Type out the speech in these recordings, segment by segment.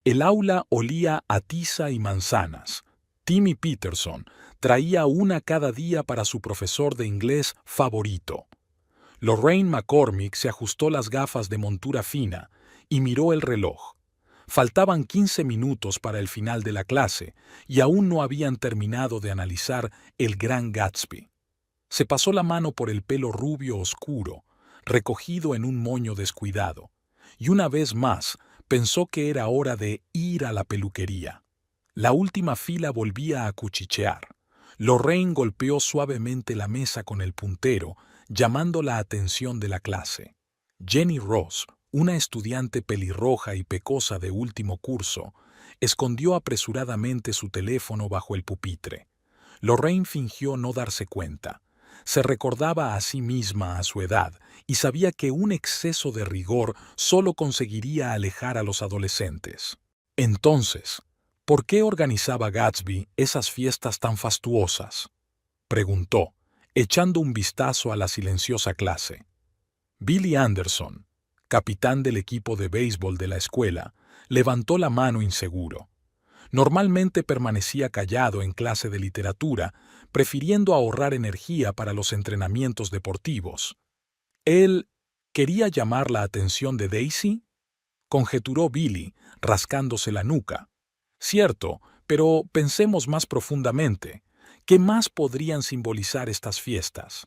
El aula olía a tiza y manzanas. Timmy Peterson traía una cada día para su profesor de inglés favorito. Lorraine McCormick se ajustó las gafas de montura fina y miró el reloj. Faltaban 15 minutos para el final de la clase y aún no habían terminado de analizar El Gran Gatsby. Se pasó la mano por el pelo rubio oscuro, recogido en un moño descuidado, y una vez más pensó que era hora de ir a la peluquería. La última fila volvía a cuchichear. Lorraine golpeó suavemente la mesa con el puntero, llamando la atención de la clase. Jenny Ross, una estudiante pelirroja y pecosa de último curso, escondió apresuradamente su teléfono bajo el pupitre. Lorraine fingió no darse cuenta. Se recordaba a sí misma a su edad y sabía que un exceso de rigor solo conseguiría alejar a los adolescentes. Entonces, ¿por qué organizaba Gatsby esas fiestas tan fastuosas?, preguntó, echando un vistazo a la silenciosa clase. Billy Anderson, capitán del equipo de béisbol de la escuela, levantó la mano inseguro. Normalmente permanecía callado en clase de literatura, prefiriendo ahorrar energía para los entrenamientos deportivos. ¿Él quería llamar la atención de Daisy?, conjeturó Billy, rascándose la nuca. Cierto, pero pensemos más profundamente. ¿Qué más podrían simbolizar estas fiestas?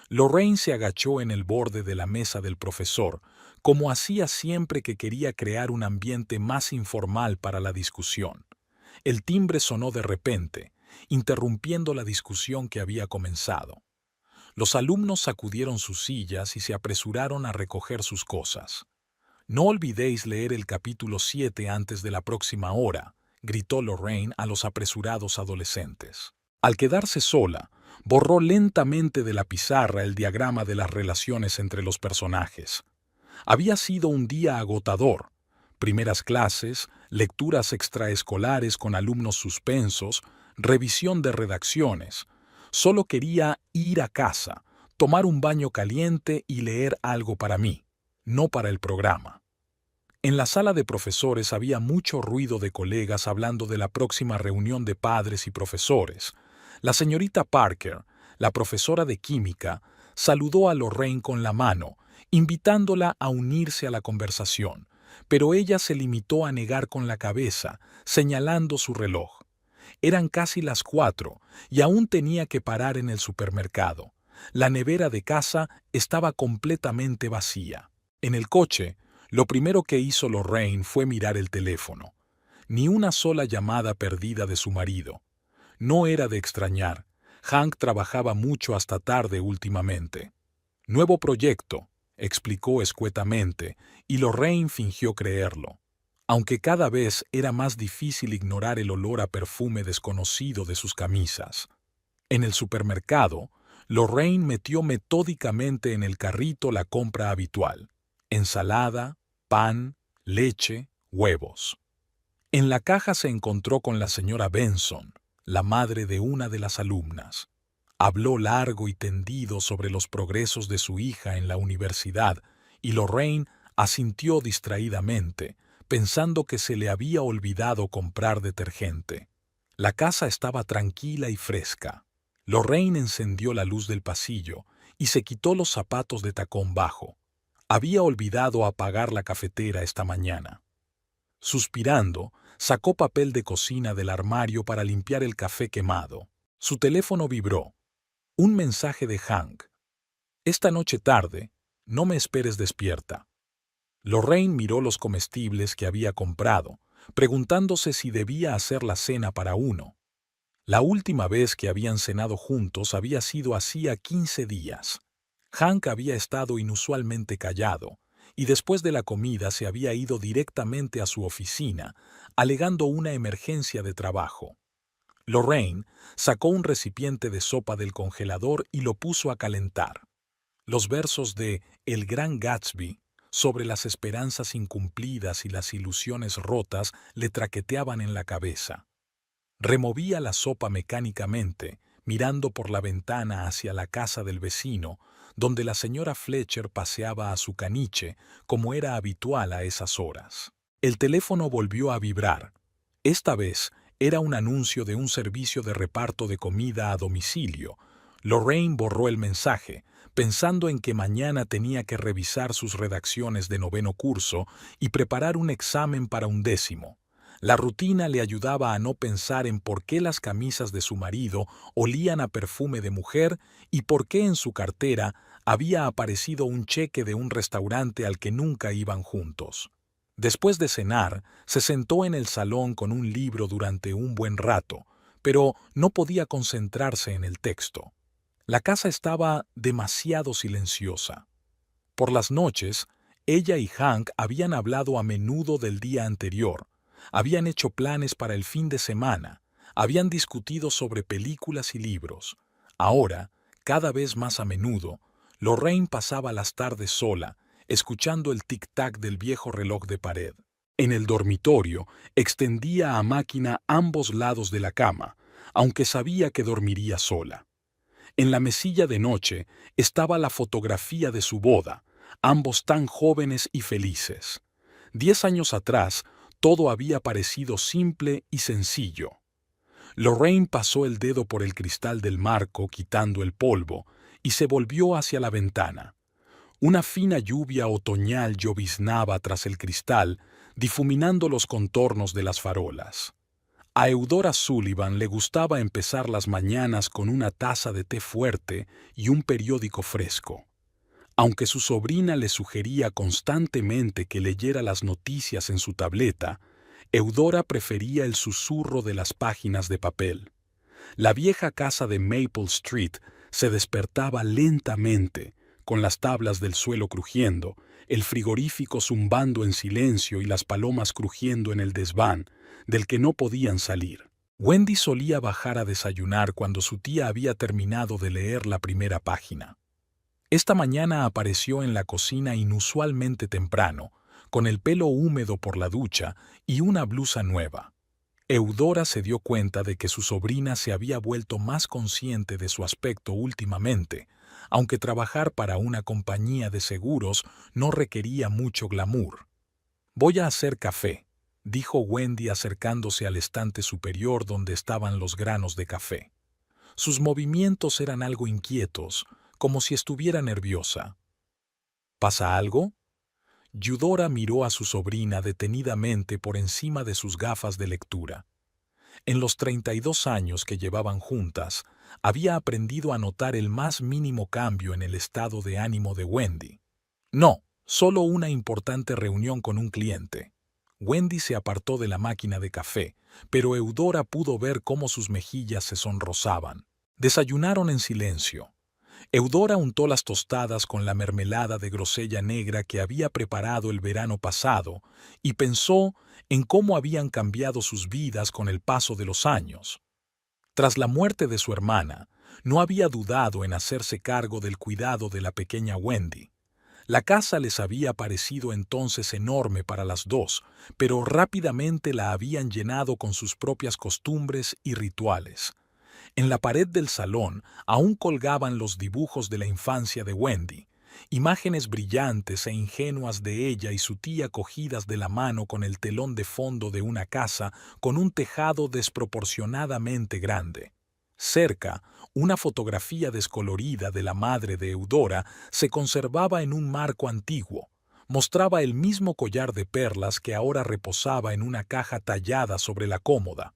Lorraine se agachó en el borde de la mesa del profesor, como hacía siempre que quería crear un ambiente más informal para la discusión. El timbre sonó de repente, interrumpiendo la discusión que había comenzado. Los alumnos sacudieron sus sillas y se apresuraron a recoger sus cosas. «No olvidéis leer el capítulo 7 antes de la próxima hora», gritó Lorraine a los apresurados adolescentes. Al quedarse sola, borró lentamente de la pizarra el diagrama de las relaciones entre los personajes. Había sido un día agotador. Primeras clases, lecturas extraescolares con alumnos suspensos, revisión de redacciones. Solo quería ir a casa, tomar un baño caliente y leer algo para mí, no para el programa. En la sala de profesores había mucho ruido de colegas hablando de la próxima reunión de padres y profesores. La señorita Parker, la profesora de química, saludó a Lorraine con la mano, invitándola a unirse a la conversación, pero ella se limitó a negar con la cabeza, señalando su reloj. Eran casi las 4 y aún tenía que parar en el supermercado. La nevera de casa estaba completamente vacía. En el coche, lo primero que hizo Lorraine fue mirar el teléfono. Ni una sola llamada perdida de su marido. No era de extrañar. Hank trabajaba mucho hasta tarde últimamente. «Nuevo proyecto», explicó escuetamente, y Lorraine fingió creerlo. Aunque cada vez era más difícil ignorar el olor a perfume desconocido de sus camisas. En el supermercado, Lorraine metió metódicamente en el carrito la compra habitual: ensalada, pan, leche, huevos. En la caja se encontró con la señora Benson, la madre de una de las alumnas. Habló largo y tendido sobre los progresos de su hija en la universidad y Lorraine asintió distraídamente, pensando que se le había olvidado comprar detergente. La casa estaba tranquila y fresca. Lorraine encendió la luz del pasillo y se quitó los zapatos de tacón bajo. Había olvidado apagar la cafetera esta mañana. Suspirando, sacó papel de cocina del armario para limpiar el café quemado. Su teléfono vibró. Un mensaje de Hank. «Esta noche tarde, no me esperes despierta». Lorraine miró los comestibles que había comprado, preguntándose si debía hacer la cena para uno. La última vez que habían cenado juntos había sido hacía 15 días. Hank había estado inusualmente callado, y después de la comida se había ido directamente a su oficina, alegando una emergencia de trabajo. Lorraine sacó un recipiente de sopa del congelador y lo puso a calentar. Los versos de El Gran Gatsby, sobre las esperanzas incumplidas y las ilusiones rotas, le traqueteaban en la cabeza. Removía la sopa mecánicamente, mirando por la ventana hacia la casa del vecino, donde la señora Fletcher paseaba a su caniche, como era habitual a esas horas. El teléfono volvió a vibrar. Esta vez era un anuncio de un servicio de reparto de comida a domicilio. Lorraine borró el mensaje, pensando en que mañana tenía que revisar sus redacciones de noveno curso y preparar un examen para un décimo. La rutina le ayudaba a no pensar en por qué las camisas de su marido olían a perfume de mujer y por qué en su cartera había aparecido un cheque de un restaurante al que nunca iban juntos. Después de cenar, se sentó en el salón con un libro durante un buen rato, pero no podía concentrarse en el texto. La casa estaba demasiado silenciosa. Por las noches, ella y Hank habían hablado a menudo del día anterior, habían hecho planes para el fin de semana, habían discutido sobre películas y libros. Ahora, cada vez más a menudo, Lorraine pasaba las tardes sola, escuchando el tic-tac del viejo reloj de pared. En el dormitorio, extendía a máquina ambos lados de la cama, aunque sabía que dormiría sola. En la mesilla de noche estaba la fotografía de su boda, ambos tan jóvenes y felices. 10 años atrás, todo había parecido simple y sencillo. Lorraine pasó el dedo por el cristal del marco, quitando el polvo, y se volvió hacia la ventana. Una fina lluvia otoñal lloviznaba tras el cristal, difuminando los contornos de las farolas. A Eudora Sullivan le gustaba empezar las mañanas con una taza de té fuerte y un periódico fresco. Aunque su sobrina le sugería constantemente que leyera las noticias en su tableta, Eudora prefería el susurro de las páginas de papel. La vieja casa de Maple Street se despertaba lentamente, con las tablas del suelo crujiendo, el frigorífico zumbando en silencio y las palomas crujiendo en el desván, del que no podían salir. Wendy solía bajar a desayunar cuando su tía había terminado de leer la primera página. Esta mañana apareció en la cocina inusualmente temprano, con el pelo húmedo por la ducha y una blusa nueva. Eudora se dio cuenta de que su sobrina se había vuelto más consciente de su aspecto últimamente, aunque trabajar para una compañía de seguros no requería mucho glamour. «Voy a hacer café», dijo Wendy acercándose al estante superior donde estaban los granos de café. Sus movimientos eran algo inquietos, como si estuviera nerviosa. «¿Pasa algo?» Eudora miró a su sobrina detenidamente por encima de sus gafas de lectura. En los 32 años que llevaban juntas, había aprendido a notar el más mínimo cambio en el estado de ánimo de Wendy. No, solo una importante reunión con un cliente. Wendy se apartó de la máquina de café, pero Eudora pudo ver cómo sus mejillas se sonrosaban. Desayunaron en silencio. Eudora untó las tostadas con la mermelada de grosella negra que había preparado el verano pasado y pensó en cómo habían cambiado sus vidas con el paso de los años. Tras la muerte de su hermana, no había dudado en hacerse cargo del cuidado de la pequeña Wendy. La casa les había parecido entonces enorme para las dos, pero rápidamente la habían llenado con sus propias costumbres y rituales. En la pared del salón aún colgaban los dibujos de la infancia de Wendy, imágenes brillantes e ingenuas de ella y su tía cogidas de la mano con el telón de fondo de una casa con un tejado desproporcionadamente grande. Cerca, una fotografía descolorida de la madre de Eudora se conservaba en un marco antiguo. Mostraba el mismo collar de perlas que ahora reposaba en una caja tallada sobre la cómoda.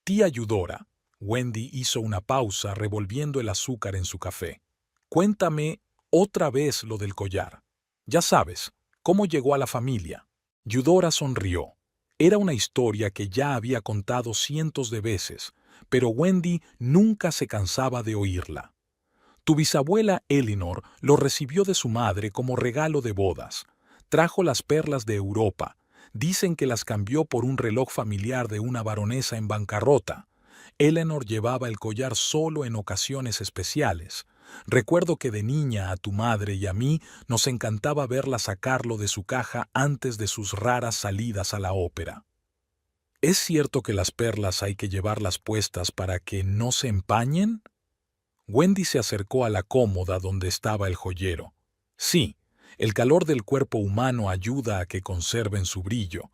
«Tía Eudora», Wendy hizo una pausa revolviendo el azúcar en su café. «Cuéntame otra vez lo del collar. Ya sabes, cómo llegó a la familia». Eudora sonrió. Era una historia que ya había contado cientos de veces, pero Wendy nunca se cansaba de oírla. «Tu bisabuela Eleanor lo recibió de su madre como regalo de bodas. Trajo las perlas de Europa. Dicen que las cambió por un reloj familiar de una baronesa en bancarrota. Eleanor llevaba el collar solo en ocasiones especiales. Recuerdo que de niña a tu madre y a mí nos encantaba verla sacarlo de su caja antes de sus raras salidas a la ópera». «¿Es cierto que las perlas hay que llevarlas puestas para que no se empañen?» Wendy se acercó a la cómoda donde estaba el joyero. «Sí, El calor del cuerpo humano ayuda a que conserven su brillo.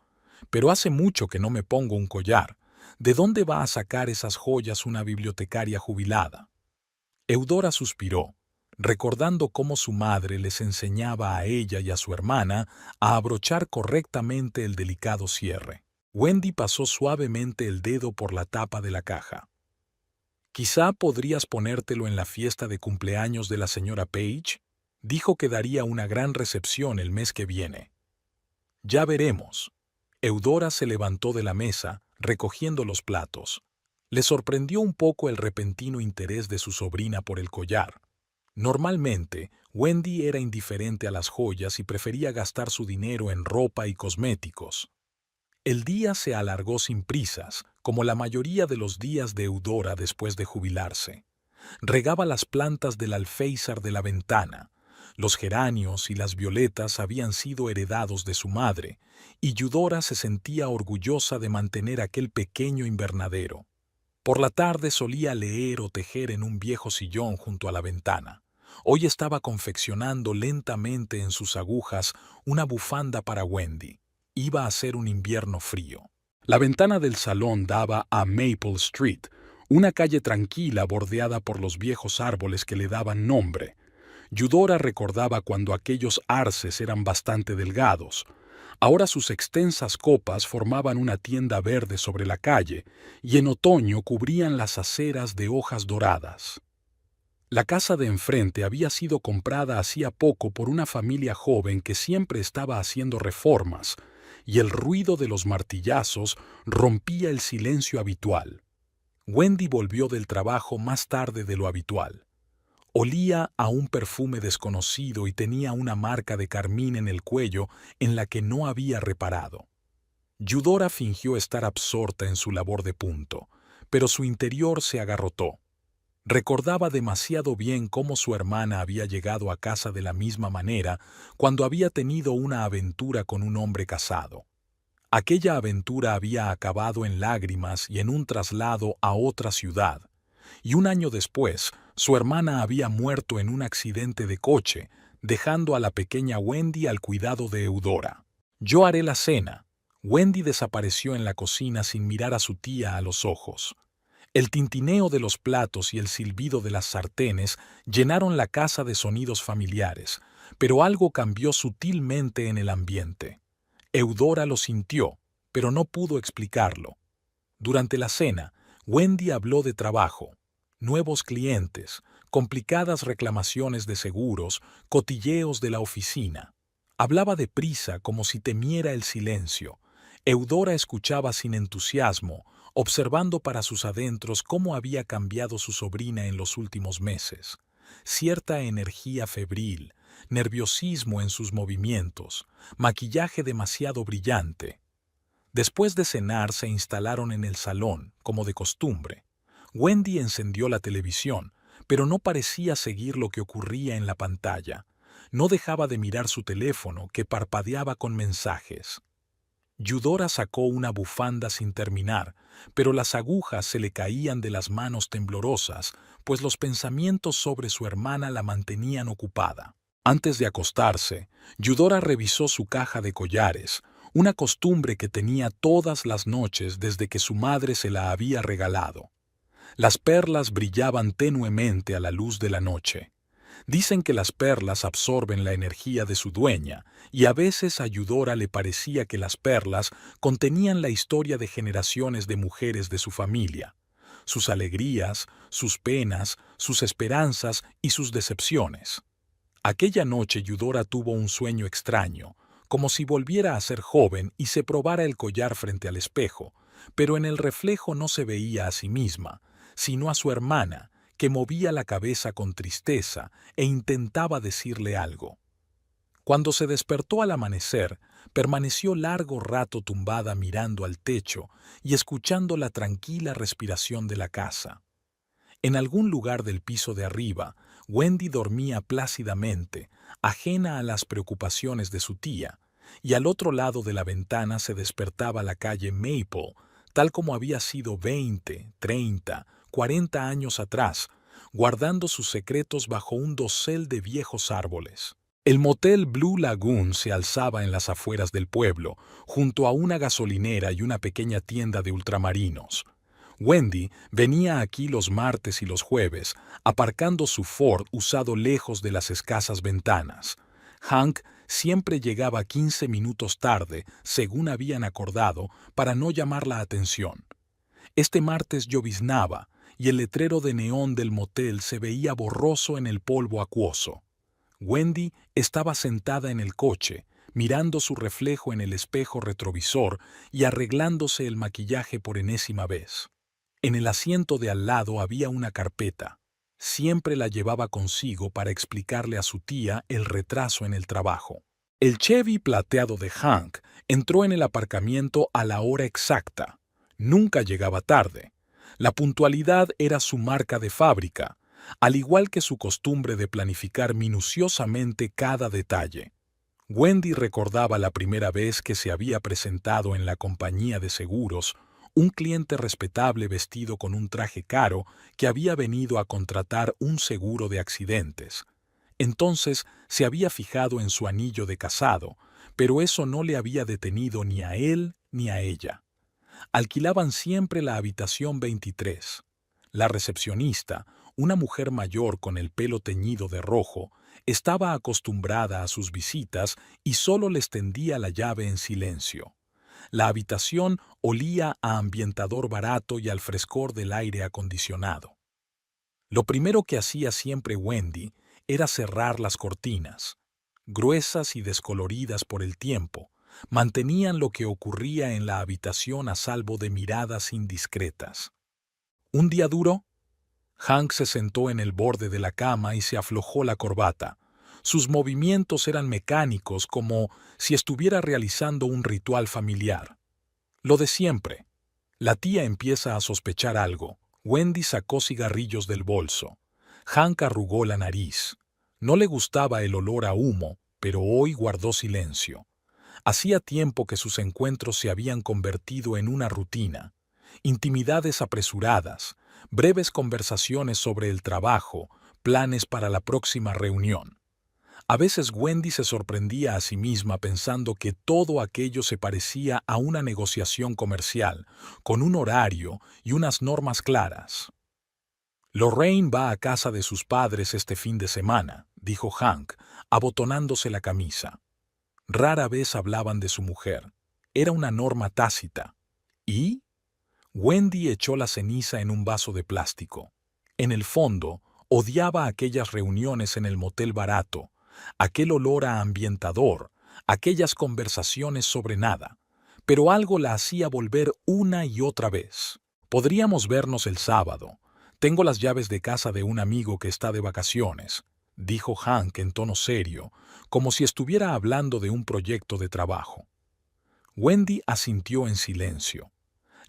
Pero hace mucho que no me pongo un collar. ¿De dónde va a sacar esas joyas una bibliotecaria jubilada? Eudora suspiró, recordando cómo su madre les enseñaba a ella y a su hermana a abrochar correctamente el delicado cierre. Wendy pasó suavemente el dedo por la tapa de la caja. «Quizá podrías ponértelo en la fiesta de cumpleaños de la señora Page. Dijo que daría una gran recepción el mes que viene». «Ya veremos». Eudora se levantó de la mesa, recogiendo los platos. Le sorprendió un poco el repentino interés de su sobrina por el collar. Normalmente, Wendy era indiferente a las joyas y prefería gastar su dinero en ropa y cosméticos. El día se alargó sin prisas, como la mayoría de los días de Eudora después de jubilarse. Regaba las plantas del alféizar de la ventana. Los geranios y las violetas habían sido heredados de su madre, y Eudora se sentía orgullosa de mantener aquel pequeño invernadero. Por la tarde solía leer o tejer en un viejo sillón junto a la ventana. Hoy estaba confeccionando lentamente en sus agujas una bufanda para Wendy. Iba a ser un invierno frío. La ventana del salón daba a Maple Street, una calle tranquila bordeada por los viejos árboles que le daban nombre. Eudora recordaba cuando aquellos arces eran bastante delgados. Ahora sus extensas copas formaban una tienda verde sobre la calle y en otoño cubrían las aceras de hojas doradas. La casa de enfrente había sido comprada hacía poco por una familia joven que siempre estaba haciendo reformas, y el ruido de los martillazos rompía el silencio habitual. Wendy volvió del trabajo más tarde de lo habitual. Olía a un perfume desconocido y tenía una marca de carmín en el cuello en la que no había reparado. Eudora fingió estar absorta en su labor de punto, pero su interior se agarrotó. Recordaba demasiado bien cómo su hermana había llegado a casa de la misma manera cuando había tenido una aventura con un hombre casado. Aquella aventura había acabado en lágrimas y en un traslado a otra ciudad, y un año después su hermana había muerto en un accidente de coche, dejando a la pequeña Wendy al cuidado de Eudora. «Yo haré la cena». Wendy desapareció en la cocina sin mirar a su tía a los ojos. El tintineo de los platos y el silbido de las sartenes llenaron la casa de sonidos familiares, pero algo cambió sutilmente en el ambiente. Eudora lo sintió, pero no pudo explicarlo. Durante la cena, Wendy habló de trabajo, nuevos clientes, complicadas reclamaciones de seguros, cotilleos de la oficina. Hablaba deprisa como si temiera el silencio. Eudora escuchaba sin entusiasmo, observando para sus adentros cómo había cambiado su sobrina en los últimos meses. Cierta energía febril, nerviosismo en sus movimientos, maquillaje demasiado brillante. Después de cenar se instalaron en el salón, como de costumbre. Wendy encendió la televisión, pero no parecía seguir lo que ocurría en la pantalla. No dejaba de mirar su teléfono, que parpadeaba con mensajes. Eudora sacó una bufanda sin terminar, pero las agujas se le caían de las manos temblorosas, pues los pensamientos sobre su hermana la mantenían ocupada. Antes de acostarse, Eudora revisó su caja de collares, una costumbre que tenía todas las noches desde que su madre se la había regalado. Las perlas brillaban tenuemente a la luz de la noche. Dicen que las perlas absorben la energía de su dueña, y a veces a Eudora le parecía que las perlas contenían la historia de generaciones de mujeres de su familia, sus alegrías, sus penas, sus esperanzas y sus decepciones. Aquella noche Eudora tuvo un sueño extraño, como si volviera a ser joven y se probara el collar frente al espejo, pero en el reflejo no se veía a sí misma, sino a su hermana, que movía la cabeza con tristeza e intentaba decirle algo. Cuando se despertó al amanecer, permaneció largo rato tumbada mirando al techo y escuchando la tranquila respiración de la casa. En algún lugar del piso de arriba, Wendy dormía plácidamente, ajena a las preocupaciones de su tía, y al otro lado de la ventana se despertaba la calle Maple, tal como había sido 20, 30, 40 años atrás, guardando sus secretos bajo un dosel de viejos árboles. El motel Blue Lagoon se alzaba en las afueras del pueblo, junto a una gasolinera y una pequeña tienda de ultramarinos. Wendy venía aquí los martes y los jueves, aparcando su Ford usado lejos de las escasas ventanas. Hank siempre llegaba 15 minutos tarde, según habían acordado, para no llamar la atención. Este martes lloviznaba, y el letrero de neón del motel se veía borroso en el polvo acuoso. Wendy estaba sentada en el coche, mirando su reflejo en el espejo retrovisor y arreglándose el maquillaje por enésima vez. En el asiento de al lado había una carpeta. Siempre la llevaba consigo para explicarle a su tía el retraso en el trabajo. El Chevy plateado de Hank entró en el aparcamiento a la hora exacta. Nunca llegaba tarde. La puntualidad era su marca de fábrica, al igual que su costumbre de planificar minuciosamente cada detalle. Wendy recordaba la primera vez que se había presentado en la compañía de seguros, un cliente respetable vestido con un traje caro que había venido a contratar un seguro de accidentes. Entonces se había fijado en su anillo de casado, pero eso no le había detenido ni a él ni a ella. Alquilaban siempre la habitación 23. La recepcionista, una mujer mayor con el pelo teñido de rojo, estaba acostumbrada a sus visitas y solo les tendía la llave en silencio. La habitación olía a ambientador barato y al frescor del aire acondicionado. Lo primero que hacía siempre Wendy era cerrar las cortinas. Gruesas y descoloridas por el tiempo, mantenían lo que ocurría en la habitación a salvo de miradas indiscretas. ¿Un día duro? Hank se sentó en el borde de la cama y se aflojó la corbata. Sus movimientos eran mecánicos, como si estuviera realizando un ritual familiar. Lo de siempre. La tía empieza a sospechar algo. Wendy sacó cigarrillos del bolso. Hank arrugó la nariz. No le gustaba el olor a humo, pero hoy guardó silencio. Hacía tiempo que sus encuentros se habían convertido en una rutina. Intimidades apresuradas, breves conversaciones sobre el trabajo, planes para la próxima reunión. A veces Wendy se sorprendía a sí misma pensando que todo aquello se parecía a una negociación comercial, con un horario y unas normas claras. Lorraine va a casa de sus padres este fin de semana, dijo Hank, abotonándose la camisa. Rara vez hablaban de su mujer. Era una norma tácita. ¿Y? Wendy echó la ceniza en un vaso de plástico. En el fondo, odiaba aquellas reuniones en el motel barato, aquel olor a ambientador, aquellas conversaciones sobre nada. Pero algo la hacía volver una y otra vez. Podríamos vernos el sábado. Tengo las llaves de casa de un amigo que está de vacaciones, dijo Hank en tono serio, como si estuviera hablando de un proyecto de trabajo. Wendy asintió en silencio.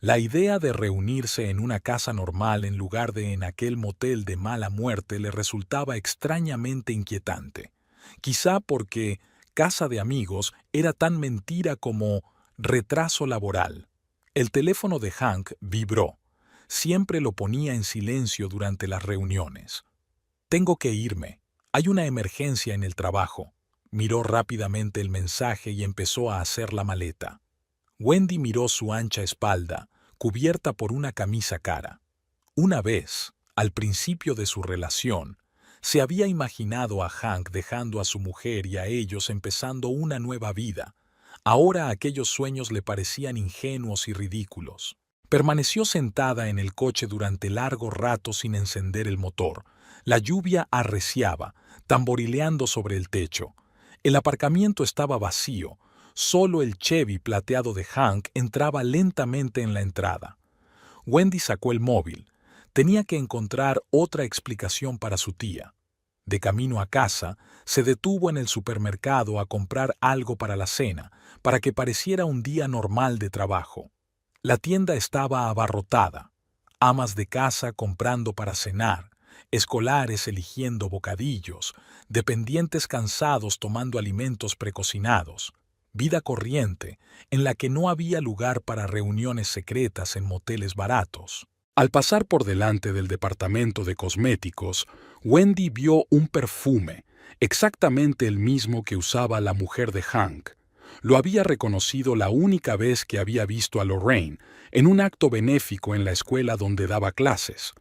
La idea de reunirse en una casa normal en lugar de en aquel motel de mala muerte le resultaba extrañamente inquietante. Quizá porque casa de amigos era tan mentira como retraso laboral. El teléfono de Hank vibró. Siempre lo ponía en silencio durante las reuniones. Tengo que irme. Hay una emergencia en el trabajo. Miró rápidamente el mensaje y empezó a hacer la maleta. Wendy miró su ancha espalda, cubierta por una camisa cara. Una vez, al principio de su relación, se había imaginado a Hank dejando a su mujer y a ellos empezando una nueva vida. Ahora aquellos sueños le parecían ingenuos y ridículos. Permaneció sentada en el coche durante largo rato sin encender el motor. La lluvia arreciaba, tamborileando sobre el techo. El aparcamiento estaba vacío. Solo el Chevy plateado de Hank entraba lentamente en la entrada. Wendy sacó el móvil. Tenía que encontrar otra explicación para su tía. De camino a casa, se detuvo en el supermercado a comprar algo para la cena, para que pareciera un día normal de trabajo. La tienda estaba abarrotada. Amas de casa comprando para cenar, escolares eligiendo bocadillos, dependientes cansados tomando alimentos precocinados. Vida corriente, en la que no había lugar para reuniones secretas en moteles baratos. Al pasar por delante del departamento de cosméticos, Wendy vio un perfume, exactamente el mismo que usaba la mujer de Hank. Lo había reconocido la única vez que había visto a Lorraine, en un acto benéfico en la escuela donde daba clases.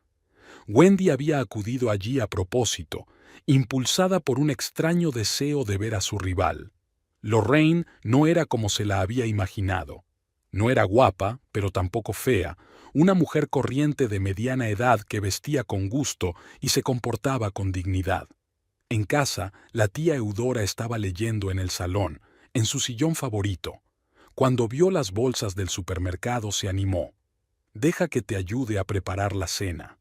Wendy había acudido allí a propósito, impulsada por un extraño deseo de ver a su rival. Lorraine no era como se la había imaginado. No era guapa, pero tampoco fea, una mujer corriente de mediana edad que vestía con gusto y se comportaba con dignidad. En casa, la tía Eudora estaba leyendo en el salón, en su sillón favorito. Cuando vio las bolsas del supermercado se animó. «Deja que te ayude a preparar la cena».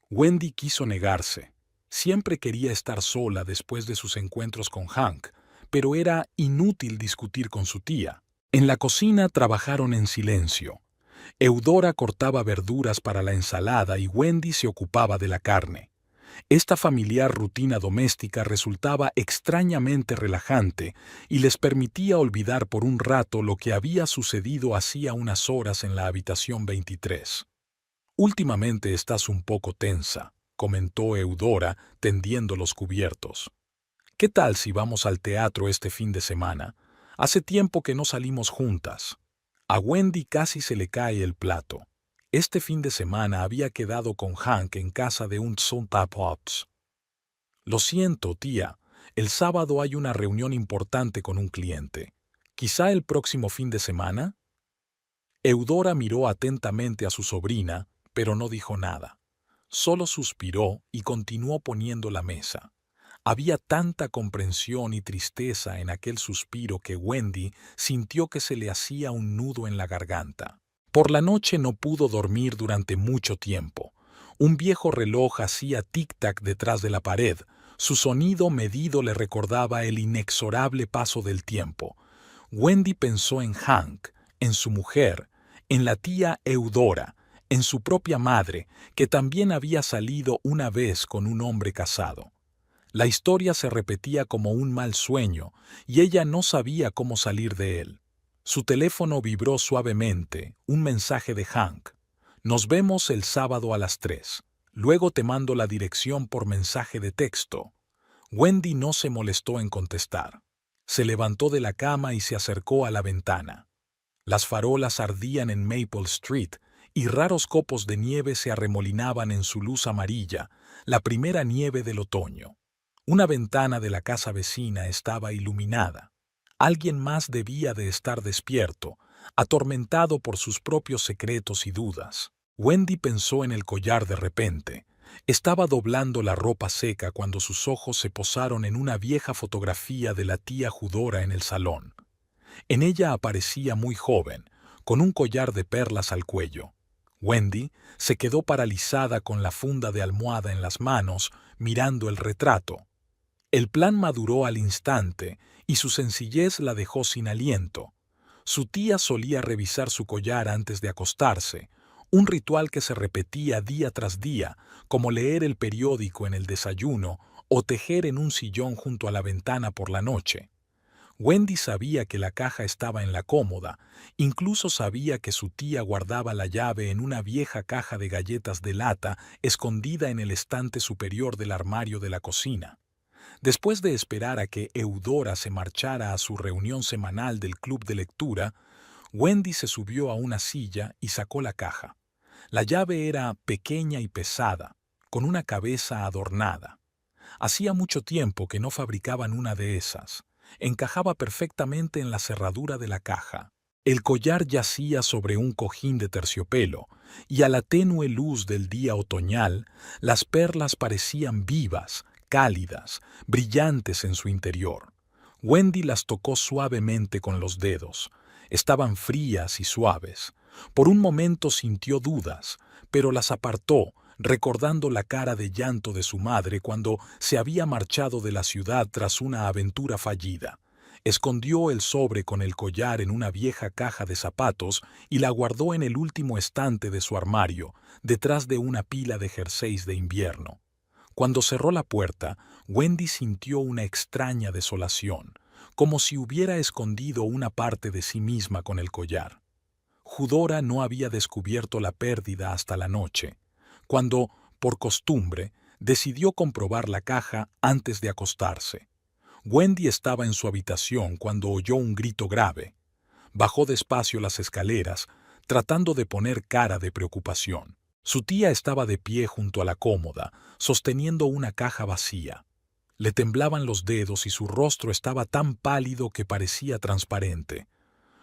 Wendy quiso negarse. Siempre quería estar sola después de sus encuentros con Hank, pero era inútil discutir con su tía. En la cocina trabajaron en silencio. Eudora cortaba verduras para la ensalada y Wendy se ocupaba de la carne. Esta familiar rutina doméstica resultaba extrañamente relajante y les permitía olvidar por un rato lo que había sucedido hacía unas horas en la habitación 23. «Últimamente estás un poco tensa», comentó Eudora, tendiendo los cubiertos. «¿Qué tal si vamos al teatro este fin de semana? Hace tiempo que no salimos juntas». A Wendy casi se le cae el plato. Este fin de semana había quedado con Hank en casa de un Santa Pops. «Lo siento, tía. El sábado hay una reunión importante con un cliente. ¿Quizá el próximo fin de semana?» Eudora miró atentamente a su sobrina, pero no dijo nada. Solo suspiró y continuó poniendo la mesa. Había tanta comprensión y tristeza en aquel suspiro que Wendy sintió que se le hacía un nudo en la garganta. Por la noche no pudo dormir durante mucho tiempo. Un viejo reloj hacía tic-tac detrás de la pared. Su sonido medido le recordaba el inexorable paso del tiempo. Wendy pensó en Hank, en su mujer, en la tía Eudora, en su propia madre, que también había salido una vez con un hombre casado. La historia se repetía como un mal sueño, y ella no sabía cómo salir de él. Su teléfono vibró suavemente, un mensaje de Hank. «Nos vemos el sábado a las 3. Luego te mando la dirección por mensaje de texto». Wendy no se molestó en contestar. Se levantó de la cama y se acercó a la ventana. Las farolas ardían en Maple Street, y raros copos de nieve se arremolinaban en su luz amarilla, la primera nieve del otoño. Una ventana de la casa vecina estaba iluminada. Alguien más debía de estar despierto, atormentado por sus propios secretos y dudas. Wendy pensó en el collar de repente. Estaba doblando la ropa seca cuando sus ojos se posaron en una vieja fotografía de la tía Eudora en el salón. En ella aparecía muy joven, con un collar de perlas al cuello. Wendy se quedó paralizada con la funda de almohada en las manos, mirando el retrato. El plan maduró al instante y su sencillez la dejó sin aliento. Su tía solía revisar su collar antes de acostarse, un ritual que se repetía día tras día, como leer el periódico en el desayuno o tejer en un sillón junto a la ventana por la noche. Wendy sabía que la caja estaba en la cómoda, incluso sabía que su tía guardaba la llave en una vieja caja de galletas de lata escondida en el estante superior del armario de la cocina. Después de esperar a que Eudora se marchara a su reunión semanal del club de lectura, Wendy se subió a una silla y sacó la caja. La llave era pequeña y pesada, con una cabeza adornada. Hacía mucho tiempo que no fabricaban una de esas. Encajaba perfectamente en la cerradura de la caja. El collar yacía sobre un cojín de terciopelo, y a la tenue luz del día otoñal, las perlas parecían vivas, cálidas, brillantes en su interior. Wendy las tocó suavemente con los dedos. Estaban frías y suaves. Por un momento sintió dudas, pero las apartó, recordando la cara de llanto de su madre cuando se había marchado de la ciudad tras una aventura fallida. Escondió el sobre con el collar en una vieja caja de zapatos y la guardó en el último estante de su armario, detrás de una pila de jerseys de invierno. Cuando cerró la puerta, Wendy sintió una extraña desolación, como si hubiera escondido una parte de sí misma con el collar. Eudora no había descubierto la pérdida hasta la noche, cuando, por costumbre, decidió comprobar la caja antes de acostarse. Wendy estaba en su habitación cuando oyó un grito grave. Bajó despacio las escaleras, tratando de poner cara de preocupación. Su tía estaba de pie junto a la cómoda, sosteniendo una caja vacía. Le temblaban los dedos y su rostro estaba tan pálido que parecía transparente.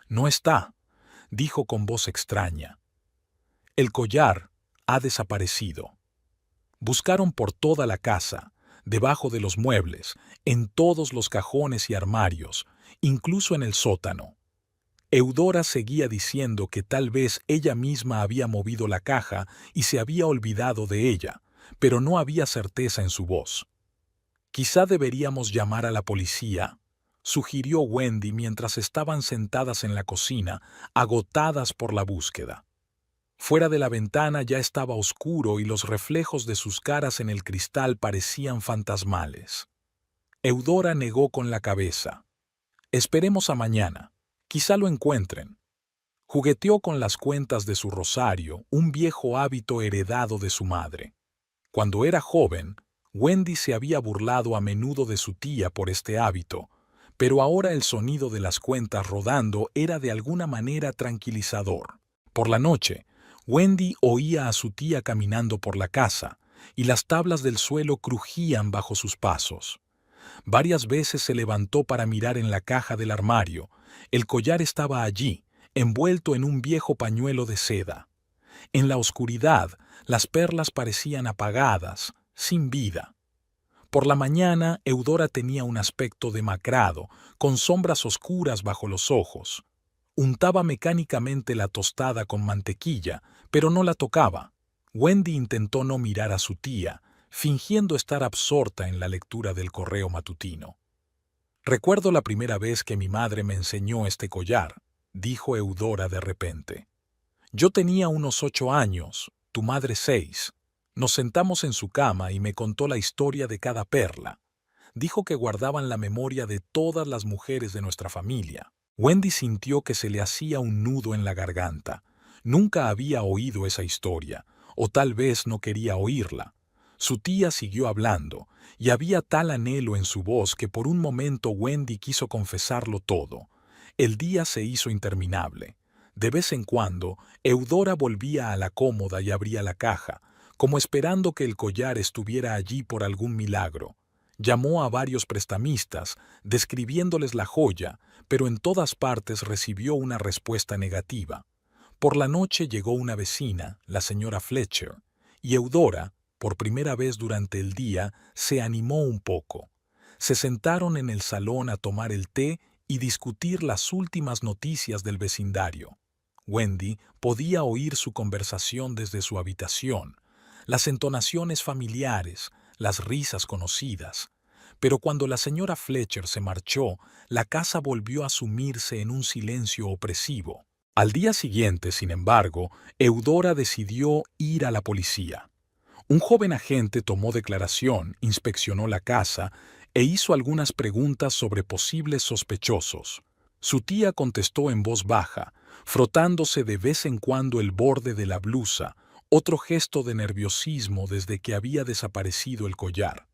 «No está», dijo con voz extraña. «El collar ha desaparecido». Buscaron por toda la casa, debajo de los muebles, en todos los cajones y armarios, incluso en el sótano. Eudora seguía diciendo que tal vez ella misma había movido la caja y se había olvidado de ella, pero no había certeza en su voz. «Quizá deberíamos llamar a la policía», sugirió Wendy mientras estaban sentadas en la cocina, agotadas por la búsqueda. Fuera de la ventana ya estaba oscuro y los reflejos de sus caras en el cristal parecían fantasmales. Eudora negó con la cabeza. «Esperemos a mañana. Quizá lo encuentren». Jugueteó con las cuentas de su rosario, un viejo hábito heredado de su madre. Cuando era joven, Wendy se había burlado a menudo de su tía por este hábito, pero ahora el sonido de las cuentas rodando era de alguna manera tranquilizador. Por la noche, Wendy oía a su tía caminando por la casa, y las tablas del suelo crujían bajo sus pasos. Varias veces se levantó para mirar en la caja del armario. El collar estaba allí, envuelto en un viejo pañuelo de seda. En la oscuridad, las perlas parecían apagadas, sin vida. Por la mañana, Eudora tenía un aspecto demacrado, con sombras oscuras bajo los ojos. Untaba mecánicamente la tostada con mantequilla, pero no la tocaba. Wendy intentó no mirar a su tía, fingiendo estar absorta en la lectura del correo matutino. «Recuerdo la primera vez que mi madre me enseñó este collar», dijo Eudora de repente. «Yo tenía unos 8 años, tu madre 6. Nos sentamos en su cama y me contó la historia de cada perla. Dijo que guardaban la memoria de todas las mujeres de nuestra familia». Wendy sintió que se le hacía un nudo en la garganta. Nunca había oído esa historia, o tal vez no quería oírla. Su tía siguió hablando, y había tal anhelo en su voz que por un momento Wendy quiso confesarlo todo. El día se hizo interminable. De vez en cuando, Eudora volvía a la cómoda y abría la caja, como esperando que el collar estuviera allí por algún milagro. Llamó a varios prestamistas, describiéndoles la joya, pero en todas partes recibió una respuesta negativa. Por la noche llegó una vecina, la señora Fletcher, y Eudora, por primera vez durante el día, se animó un poco. Se sentaron en el salón a tomar el té y discutir las últimas noticias del vecindario. Wendy podía oír su conversación desde su habitación, las entonaciones familiares, las risas conocidas. Pero cuando la señora Fletcher se marchó, la casa volvió a sumirse en un silencio opresivo. Al día siguiente, sin embargo, Eudora decidió ir a la policía. Un joven agente tomó declaración, inspeccionó la casa e hizo algunas preguntas sobre posibles sospechosos. Su tía contestó en voz baja, frotándose de vez en cuando el borde de la blusa, otro gesto de nerviosismo desde que había desaparecido el collar.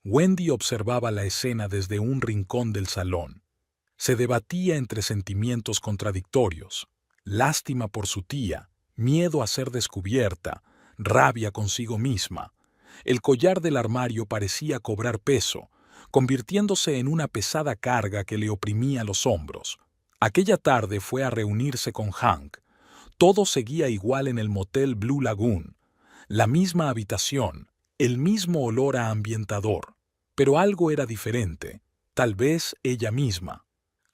Wendy observaba la escena desde un rincón del salón. Se debatía entre sentimientos contradictorios: lástima por su tía, miedo a ser descubierta, rabia consigo misma. El collar del armario parecía cobrar peso, convirtiéndose en una pesada carga que le oprimía los hombros. Aquella tarde fue a reunirse con Hank. Todo seguía igual en el motel Blue Lagoon. La misma habitación, el mismo olor a ambientador. Pero algo era diferente, tal vez ella misma.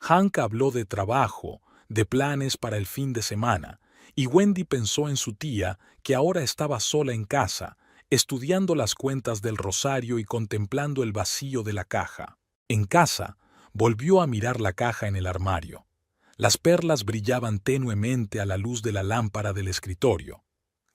Hank habló de trabajo, de planes para el fin de semana, y Wendy pensó en su tía, que ahora estaba sola en casa, estudiando las cuentas del rosario y contemplando el vacío de la caja. En casa, volvió a mirar la caja en el armario. Las perlas brillaban tenuemente a la luz de la lámpara del escritorio.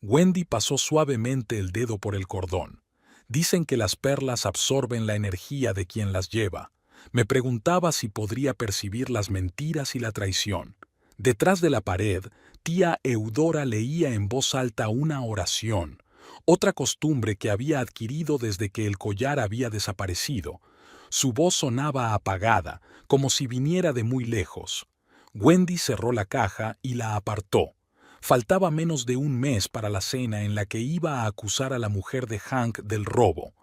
Wendy pasó suavemente el dedo por el cordón. Dicen que las perlas absorben la energía de quien las lleva. Me preguntaba si podría percibir las mentiras y la traición. Detrás de la pared, tía Eudora leía en voz alta una oración, otra costumbre que había adquirido desde que el collar había desaparecido. Su voz sonaba apagada, como si viniera de muy lejos. Wendy cerró la caja y la apartó. Faltaba menos de un mes para la cena en la que iba a acusar a la mujer de Hank del robo.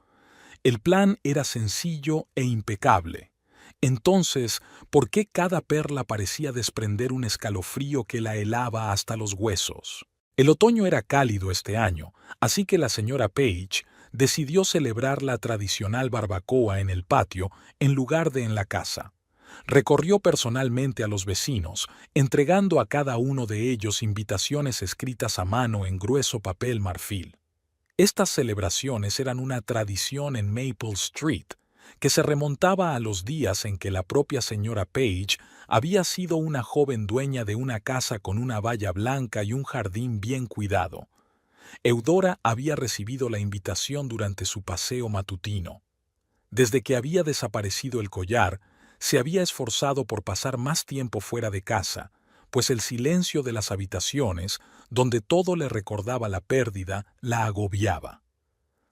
El plan era sencillo e impecable. Entonces, ¿por qué cada perla parecía desprender un escalofrío que la helaba hasta los huesos? El otoño era cálido este año, así que la señora Page decidió celebrar la tradicional barbacoa en el patio en lugar de en la casa. Recorrió personalmente a los vecinos, entregando a cada uno de ellos invitaciones escritas a mano en grueso papel marfil. Estas celebraciones eran una tradición en Maple Street, que se remontaba a los días en que la propia señora Page había sido una joven dueña de una casa con una valla blanca y un jardín bien cuidado. Eudora había recibido la invitación durante su paseo matutino. Desde que había desaparecido el collar, se había esforzado por pasar más tiempo fuera de casa, pues el silencio de las habitaciones, donde todo le recordaba la pérdida, la agobiaba.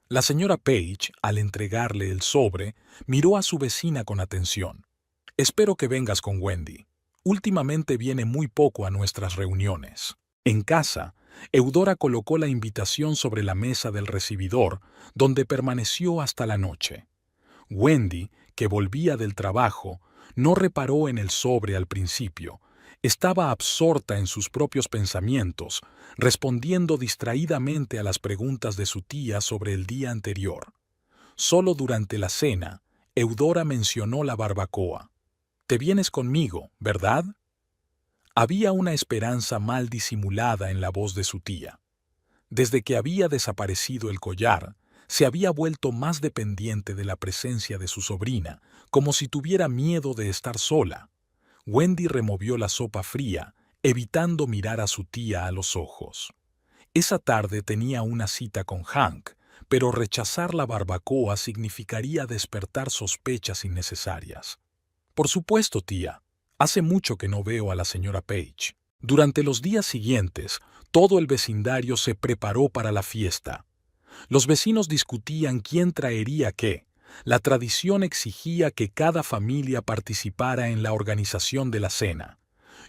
La señora Page, al entregarle el sobre, miró a su vecina con atención. «Espero que vengas con Wendy. Últimamente viene muy poco a nuestras reuniones». En casa, Eudora colocó la invitación sobre la mesa del recibidor, donde permaneció hasta la noche. Wendy, que volvía del trabajo, no reparó en el sobre al principio. Estaba absorta en sus propios pensamientos, respondiendo distraídamente a las preguntas de su tía sobre el día anterior. Solo durante la cena, Eudora mencionó la barbacoa. «Te vienes conmigo, ¿verdad?». Había una esperanza mal disimulada en la voz de su tía. Desde que había desaparecido el collar, se había vuelto más dependiente de la presencia de su sobrina, como si tuviera miedo de estar sola. Wendy removió la sopa fría, evitando mirar a su tía a los ojos. Esa tarde tenía una cita con Hank, pero rechazar la barbacoa significaría despertar sospechas innecesarias. «Por supuesto, tía. Hace mucho que no veo a la señora Page». Durante los días siguientes, todo el vecindario se preparó para la fiesta. Los vecinos discutían quién traería qué. La tradición exigía que cada familia participara en la organización de la cena.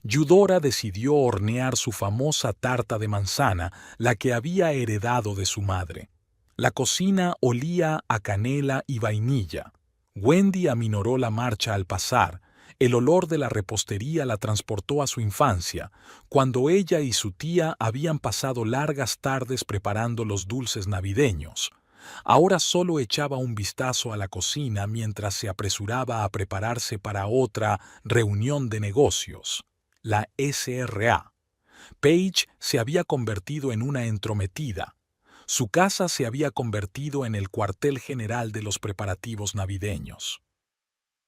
Eudora decidió hornear su famosa tarta de manzana, la que había heredado de su madre. La cocina olía a canela y vainilla. Wendy aminoró la marcha al pasar. El olor de la repostería la transportó a su infancia, cuando ella y su tía habían pasado largas tardes preparando los dulces navideños. Ahora solo echaba un vistazo a la cocina mientras se apresuraba a prepararse para otra reunión de negocios, la SRA. Page se había convertido en una entrometida. Su casa se había convertido en el cuartel general de los preparativos navideños.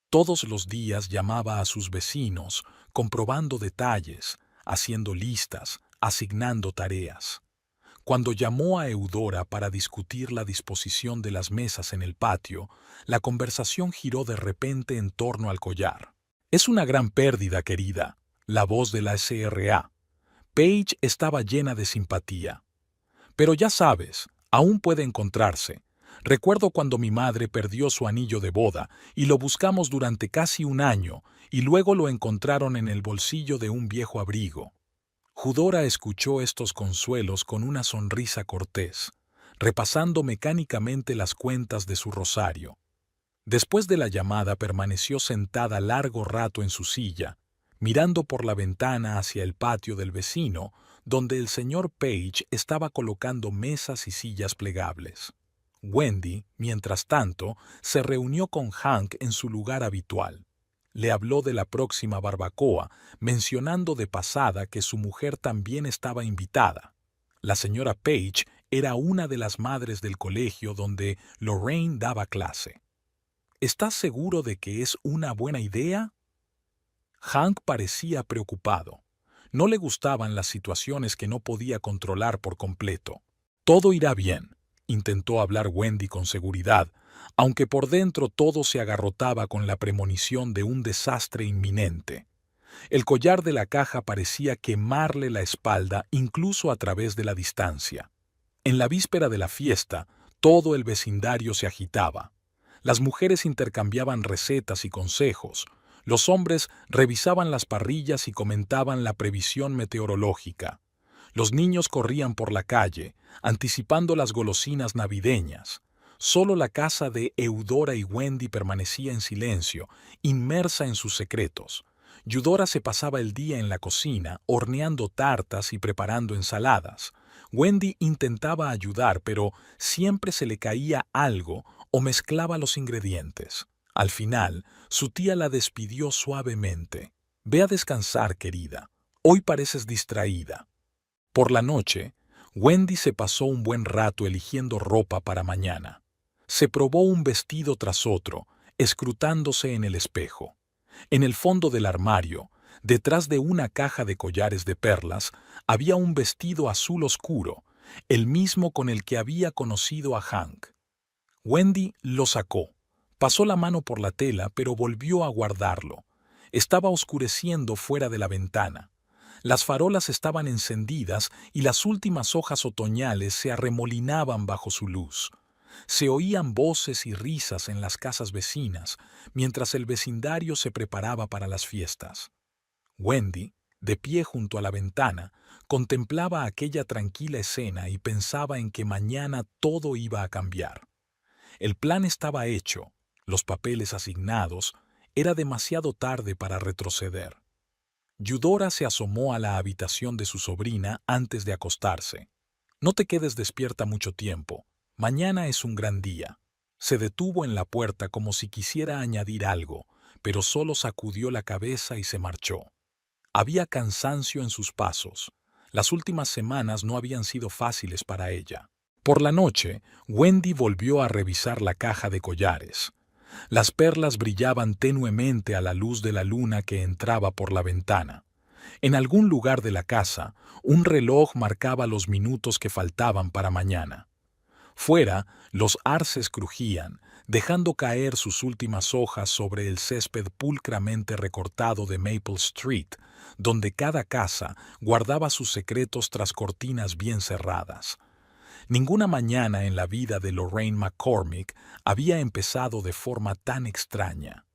Todos los días llamaba a sus vecinos, comprobando detalles, haciendo listas, asignando tareas. Cuando llamó a Eudora para discutir la disposición de las mesas en el patio, la conversación giró de repente en torno al collar. «Es una gran pérdida, querida», la voz de la SRA. Page estaba llena de simpatía. «Pero ya sabes, aún puede encontrarse. Recuerdo cuando mi madre perdió su anillo de boda y lo buscamos durante casi un año y luego lo encontraron en el bolsillo de un viejo abrigo». Eudora escuchó estos consuelos con una sonrisa cortés, repasando mecánicamente las cuentas de su rosario. Después de la llamada permaneció sentada largo rato en su silla, mirando por la ventana hacia el patio del vecino, donde el señor Page estaba colocando mesas y sillas plegables. Wendy, mientras tanto, se reunió con Hank en su lugar habitual. Le habló de la próxima barbacoa, mencionando de pasada que su mujer también estaba invitada. La señora Page era una de las madres del colegio donde Lorraine daba clase. «¿Estás seguro de que es una buena idea?». Hank parecía preocupado. No le gustaban las situaciones que no podía controlar por completo. «Todo irá bien», intentó hablar Wendy con seguridad, aunque por dentro todo se agarrotaba con la premonición de un desastre inminente. El collar de la caja parecía quemarle la espalda incluso a través de la distancia. En la víspera de la fiesta, todo el vecindario se agitaba. Las mujeres intercambiaban recetas y consejos. Los hombres revisaban las parrillas y comentaban la previsión meteorológica. Los niños corrían por la calle, anticipando las golosinas navideñas. Solo la casa de Eudora y Wendy permanecía en silencio, inmersa en sus secretos. Eudora se pasaba el día en la cocina, horneando tartas y preparando ensaladas. Wendy intentaba ayudar, pero siempre se le caía algo o mezclaba los ingredientes. Al final, su tía la despidió suavemente. «Ve a descansar, querida. Hoy pareces distraída». Por la noche, Wendy se pasó un buen rato eligiendo ropa para mañana. Se probó un vestido tras otro, escrutándose en el espejo. En el fondo del armario, detrás de una caja de collares de perlas, había un vestido azul oscuro, el mismo con el que había conocido a Hank. Wendy lo sacó. Pasó la mano por la tela, pero volvió a guardarlo. Estaba oscureciendo fuera de la ventana. Las farolas estaban encendidas y las últimas hojas otoñales se arremolinaban bajo su luz. Se oían voces y risas en las casas vecinas, mientras el vecindario se preparaba para las fiestas. Wendy, de pie junto a la ventana, contemplaba aquella tranquila escena y pensaba en que mañana todo iba a cambiar. El plan estaba hecho, los papeles asignados, era demasiado tarde para retroceder. Eudora se asomó a la habitación de su sobrina antes de acostarse. «No te quedes despierta mucho tiempo. Mañana es un gran día». Se detuvo en la puerta como si quisiera añadir algo, pero solo sacudió la cabeza y se marchó. Había cansancio en sus pasos. Las últimas semanas no habían sido fáciles para ella. Por la noche, Wendy volvió a revisar la caja de collares. Las perlas brillaban tenuemente a la luz de la luna que entraba por la ventana. En algún lugar de la casa, un reloj marcaba los minutos que faltaban para mañana. Fuera, los arces crujían, dejando caer sus últimas hojas sobre el césped pulcramente recortado de Maple Street, donde cada casa guardaba sus secretos tras cortinas bien cerradas. Ninguna mañana en la vida de Lorraine McCormick había empezado de forma tan extraña.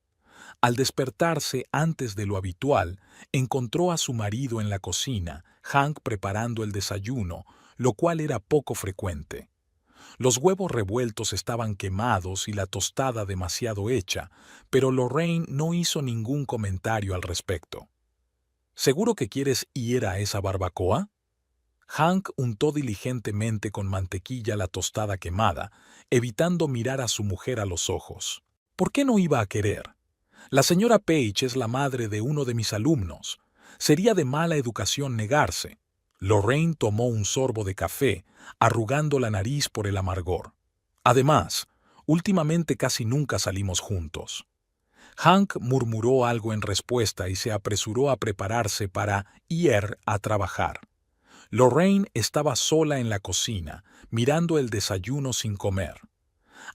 Al despertarse antes de lo habitual, encontró a su marido en la cocina, Hank preparando el desayuno, lo cual era poco frecuente. Los huevos revueltos estaban quemados y la tostada demasiado hecha, pero Lorraine no hizo ningún comentario al respecto. «¿Seguro que quieres ir a esa barbacoa?» Hank untó diligentemente con mantequilla la tostada quemada, evitando mirar a su mujer a los ojos. ¿Por qué no iba a querer? La señora Page es la madre de uno de mis alumnos. Sería de mala educación negarse. Lorraine tomó un sorbo de café, arrugando la nariz por el amargor. Además, últimamente casi nunca salimos juntos. Hank murmuró algo en respuesta y se apresuró a prepararse para ir a trabajar. Lorraine estaba sola en la cocina, mirando el desayuno sin comer.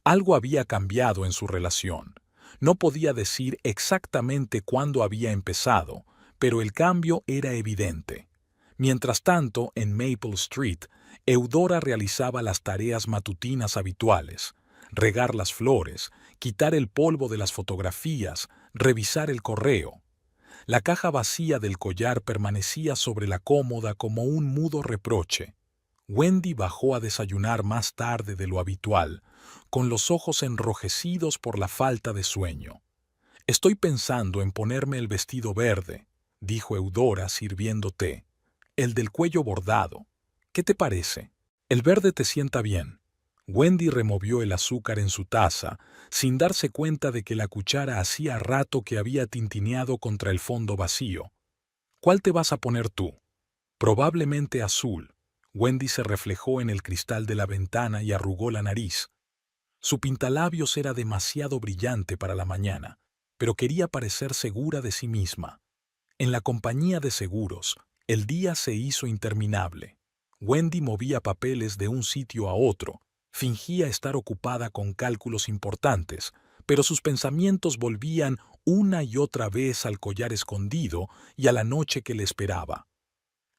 Algo había cambiado en su relación. No podía decir exactamente cuándo había empezado, pero el cambio era evidente. Mientras tanto, en Maple Street, Eudora realizaba las tareas matutinas habituales: regar las flores, quitar el polvo de las fotografías, revisar el correo. La caja vacía del collar permanecía sobre la cómoda como un mudo reproche. Wendy bajó a desayunar más tarde de lo habitual, con los ojos enrojecidos por la falta de sueño. «Estoy pensando en ponerme el vestido verde», dijo Eudora sirviendo té. «El del cuello bordado. ¿Qué te parece? El verde te sienta bien». Wendy removió el azúcar en su taza, sin darse cuenta de que la cuchara hacía rato que había tintineado contra el fondo vacío. «¿Cuál te vas a poner tú?» «Probablemente azul». Wendy se reflejó en el cristal de la ventana y arrugó la nariz. Su pintalabios era demasiado brillante para la mañana, pero quería parecer segura de sí misma. En la compañía de seguros, el día se hizo interminable. Wendy movía papeles de un sitio a otro, fingía estar ocupada con cálculos importantes, pero sus pensamientos volvían una y otra vez al collar escondido y a la noche que le esperaba.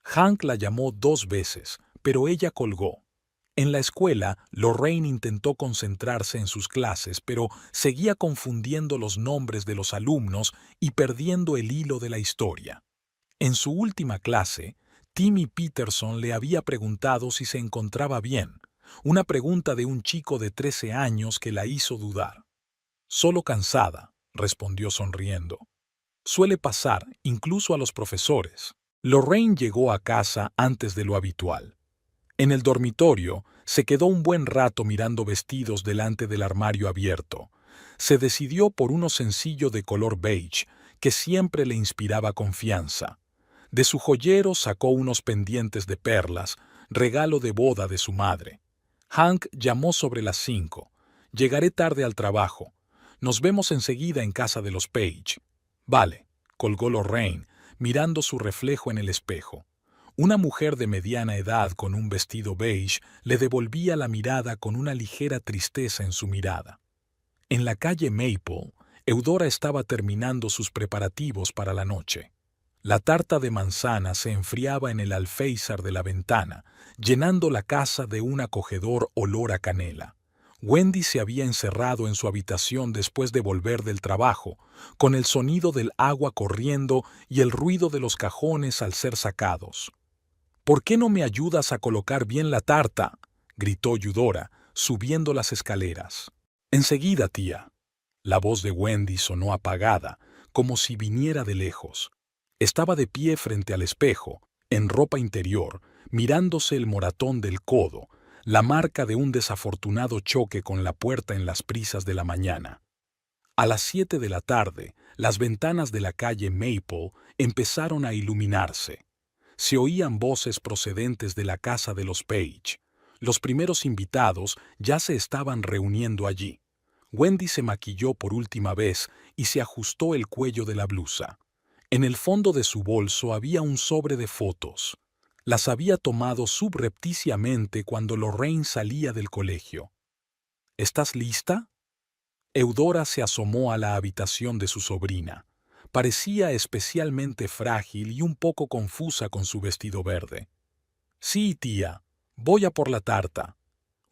Hank la llamó 2 veces, pero ella colgó. En la escuela, Lorraine intentó concentrarse en sus clases, pero seguía confundiendo los nombres de los alumnos y perdiendo el hilo de la historia. En su última clase, Timmy Peterson le había preguntado si se encontraba bien, una pregunta de un chico de 13 años que la hizo dudar. «Solo cansada», respondió sonriendo. «Suele pasar, incluso a los profesores». Lorraine llegó a casa antes de lo habitual. En el dormitorio, se quedó un buen rato mirando vestidos delante del armario abierto. Se decidió por uno sencillo de color beige, que siempre le inspiraba confianza. De su joyero sacó unos pendientes de perlas, regalo de boda de su madre. Hank llamó sobre las 5. «Llegaré tarde al trabajo. Nos vemos enseguida en casa de los Page». «Vale», colgó Lorraine, mirando su reflejo en el espejo. Una mujer de mediana edad con un vestido beige le devolvía la mirada con una ligera tristeza en su mirada. En la calle Maple, Eudora estaba terminando sus preparativos para la noche. La tarta de manzana se enfriaba en el alféizar de la ventana, llenando la casa de un acogedor olor a canela. Wendy se había encerrado en su habitación después de volver del trabajo, con el sonido del agua corriendo y el ruido de los cajones al ser sacados. «¿Por qué no me ayudas a colocar bien la tarta?», gritó Eudora, subiendo las escaleras. «Enseguida, tía». La voz de Wendy sonó apagada, como si viniera de lejos. Estaba de pie frente al espejo, en ropa interior, mirándose el moratón del codo, la marca de un desafortunado choque con la puerta en las prisas de la mañana. A las 7 de la tarde, las ventanas de la calle Maple empezaron a iluminarse. Se oían voces procedentes de la casa de los Page. Los primeros invitados ya se estaban reuniendo allí. Wendy se maquilló por última vez y se ajustó el cuello de la blusa. En el fondo de su bolso había un sobre de fotos. Las había tomado subrepticiamente cuando Lorraine salía del colegio. «¿Estás lista?». Eudora se asomó a la habitación de su sobrina. Parecía especialmente frágil y un poco confusa con su vestido verde. «Sí, tía, voy a por la tarta».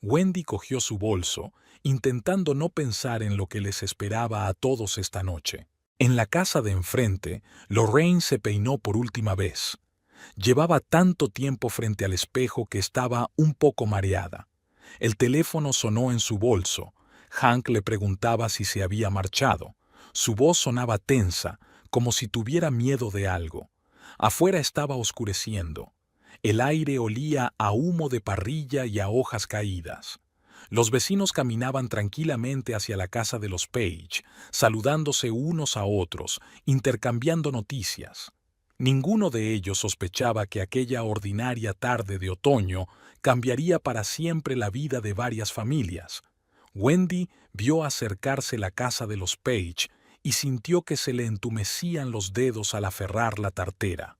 Wendy cogió su bolso, intentando no pensar en lo que les esperaba a todos esta noche. En la casa de enfrente, Lorraine se peinó por última vez. Llevaba tanto tiempo frente al espejo que estaba un poco mareada. El teléfono sonó en su bolso. Hank le preguntaba si se había marchado. Su voz sonaba tensa, como si tuviera miedo de algo. Afuera estaba oscureciendo. El aire olía a humo de parrilla y a hojas caídas. Los vecinos caminaban tranquilamente hacia la casa de los Page, saludándose unos a otros, intercambiando noticias. Ninguno de ellos sospechaba que aquella ordinaria tarde de otoño cambiaría para siempre la vida de varias familias. Wendy vio acercarse la casa de los Page y sintió que se le entumecían los dedos al aferrar la tartera.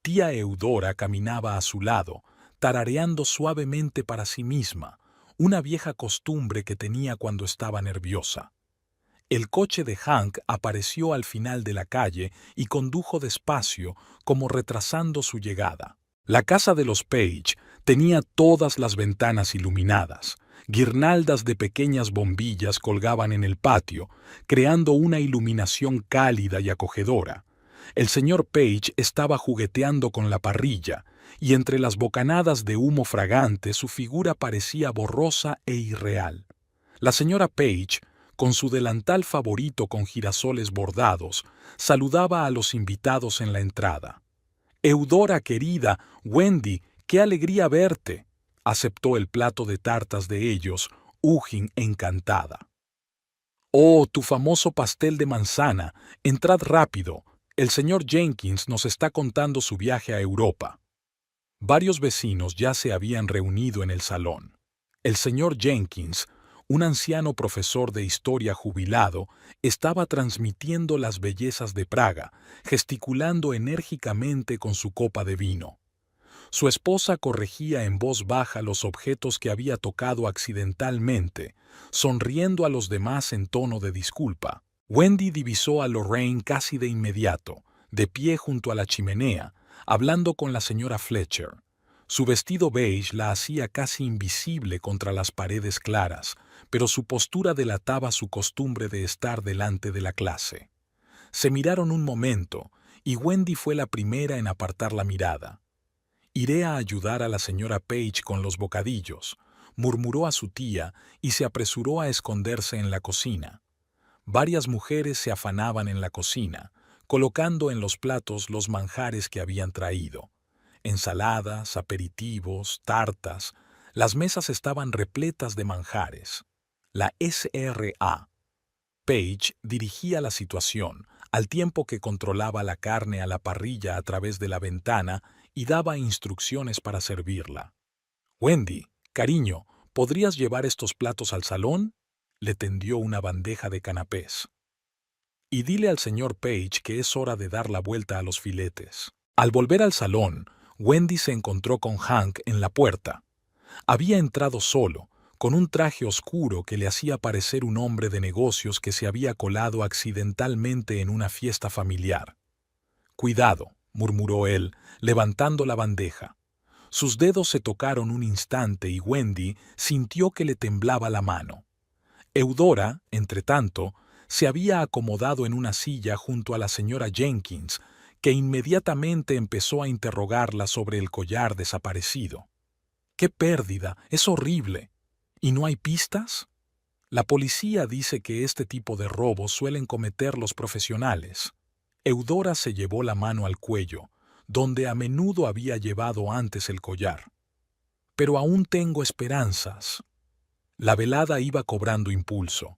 Tía Eudora caminaba a su lado, tarareando suavemente para sí misma, una vieja costumbre que tenía cuando estaba nerviosa. El coche de Hank apareció al final de la calle y condujo despacio, como retrasando su llegada. La casa de los Page tenía todas las ventanas iluminadas. Guirnaldas de pequeñas bombillas colgaban en el patio, creando una iluminación cálida y acogedora. El señor Page estaba jugueteando con la parrilla, y entre las bocanadas de humo fragante su figura parecía borrosa e irreal. La señora Page, con su delantal favorito con girasoles bordados, saludaba a los invitados en la entrada. «Eudora, querida, Wendy, qué alegría verte», aceptó el plato de tartas de ellos, Ugin encantada. «Oh, tu famoso pastel de manzana, entrad rápido, el señor Jenkins nos está contando su viaje a Europa». Varios vecinos ya se habían reunido en el salón. El señor Jenkins, un anciano profesor de historia jubilado, estaba transmitiendo las bellezas de Praga, gesticulando enérgicamente con su copa de vino. Su esposa corregía en voz baja los objetos que había tocado accidentalmente, sonriendo a los demás en tono de disculpa. Wendy divisó a Lorraine casi de inmediato, de pie junto a la chimenea, hablando con la señora Fletcher. Su vestido beige la hacía casi invisible contra las paredes claras, pero su postura delataba su costumbre de estar delante de la clase. Se miraron un momento, y Wendy fue la primera en apartar la mirada. «Iré a ayudar a la señora Page con los bocadillos», murmuró a su tía y se apresuró a esconderse en la cocina. Varias mujeres se afanaban en la cocina, colocando en los platos los manjares que habían traído. Ensaladas, aperitivos, tartas. Las mesas estaban repletas de manjares. La Sra. Page dirigía la situación, al tiempo que controlaba la carne a la parrilla a través de la ventana y daba instrucciones para servirla. «Wendy, cariño, ¿podrías llevar estos platos al salón?», le tendió una bandeja de canapés. «Y dile al señor Page que es hora de dar la vuelta a los filetes». Al volver al salón, Wendy se encontró con Hank en la puerta. Había entrado solo, con un traje oscuro que le hacía parecer un hombre de negocios que se había colado accidentalmente en una fiesta familiar. «Cuidado», murmuró él, levantando la bandeja. Sus dedos se tocaron un instante y Wendy sintió que le temblaba la mano. Eudora, entretanto, se había acomodado en una silla junto a la señora Jenkins, que inmediatamente empezó a interrogarla sobre el collar desaparecido. «¡Qué pérdida! ¡Es horrible! ¿Y no hay pistas?». «La policía dice que este tipo de robos suelen cometer los profesionales». Eudora se llevó la mano al cuello, donde a menudo había llevado antes el collar. «Pero aún tengo esperanzas». La velada iba cobrando impulso.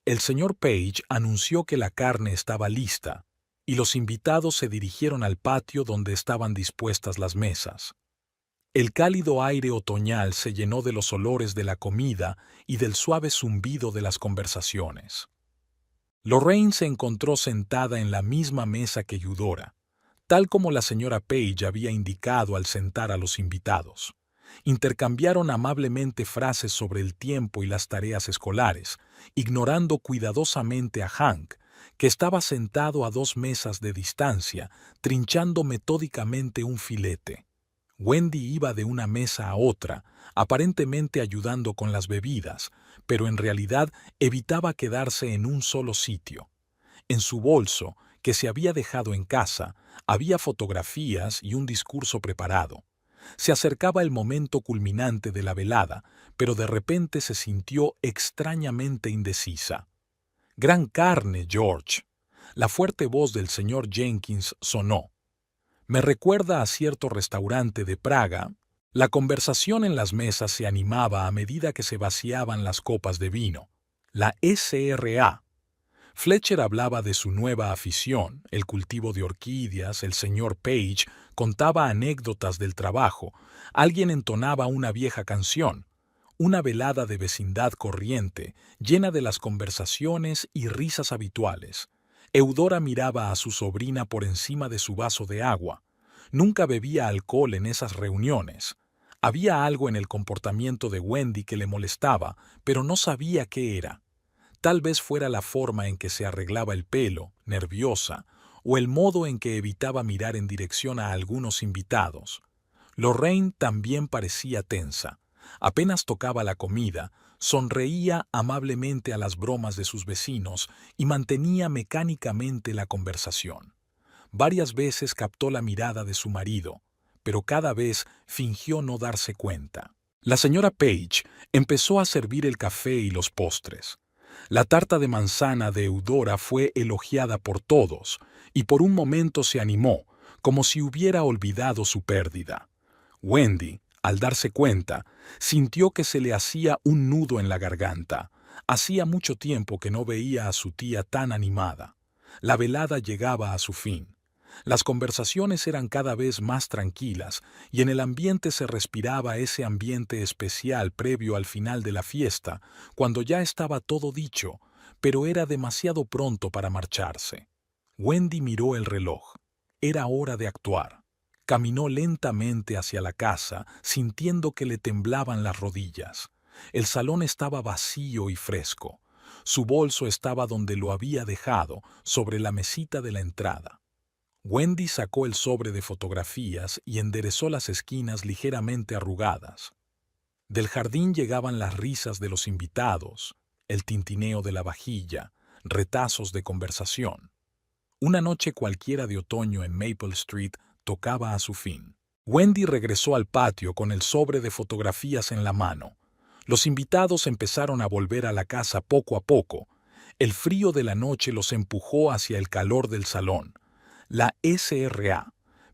El señor Page anunció que la carne estaba lista, y los invitados se dirigieron al patio donde estaban dispuestas las mesas. El cálido aire otoñal se llenó de los olores de la comida y del suave zumbido de las conversaciones. Lorraine se encontró sentada en la misma mesa que Eudora, tal como la señora Page había indicado al sentar a los invitados. Intercambiaron amablemente frases sobre el tiempo y las tareas escolares, ignorando cuidadosamente a Hank, que estaba sentado a 2 mesas de distancia, trinchando metódicamente un filete. Wendy iba de una mesa a otra, aparentemente ayudando con las bebidas, pero en realidad evitaba quedarse en un solo sitio. En su bolso, que se había dejado en casa, había fotografías y un discurso preparado. Se acercaba el momento culminante de la velada, pero de repente se sintió extrañamente indecisa. «Gran carne, George». La fuerte voz del señor Jenkins sonó. «Me recuerda a cierto restaurante de Praga». La conversación en las mesas se animaba a medida que se vaciaban las copas de vino. La Sra. Fletcher hablaba de su nueva afición, el cultivo de orquídeas. El señor Page contaba anécdotas del trabajo. Alguien entonaba una vieja canción. Una velada de vecindad corriente, llena de las conversaciones y risas habituales. Eudora miraba a su sobrina por encima de su vaso de agua. Nunca bebía alcohol en esas reuniones. Había algo en el comportamiento de Wendy que le molestaba, pero no sabía qué era. Tal vez fuera la forma en que se arreglaba el pelo, nerviosa, o el modo en que evitaba mirar en dirección a algunos invitados. Lorraine también parecía tensa. Apenas tocaba la comida, sonreía amablemente a las bromas de sus vecinos y mantenía mecánicamente la conversación. Varias veces captó la mirada de su marido, pero cada vez fingió no darse cuenta. La señora Page empezó a servir el café y los postres. La tarta de manzana de Eudora fue elogiada por todos, y por un momento se animó, como si hubiera olvidado su pérdida. Wendy, al darse cuenta, sintió que se le hacía un nudo en la garganta. Hacía mucho tiempo que no veía a su tía tan animada. La velada llegaba a su fin. Las conversaciones eran cada vez más tranquilas y en el ambiente se respiraba ese ambiente especial previo al final de la fiesta, cuando ya estaba todo dicho, pero era demasiado pronto para marcharse. Wendy miró el reloj. Era hora de actuar. Caminó lentamente hacia la casa, sintiendo que le temblaban las rodillas. El salón estaba vacío y fresco. Su bolso estaba donde lo había dejado, sobre la mesita de la entrada. Wendy sacó el sobre de fotografías y enderezó las esquinas ligeramente arrugadas. Del jardín llegaban las risas de los invitados, el tintineo de la vajilla, retazos de conversación. Una noche cualquiera de otoño en Maple Street tocaba a su fin. Wendy regresó al patio con el sobre de fotografías en la mano. Los invitados empezaron a volver a la casa poco a poco. El frío de la noche los empujó hacia el calor del salón. La SRA.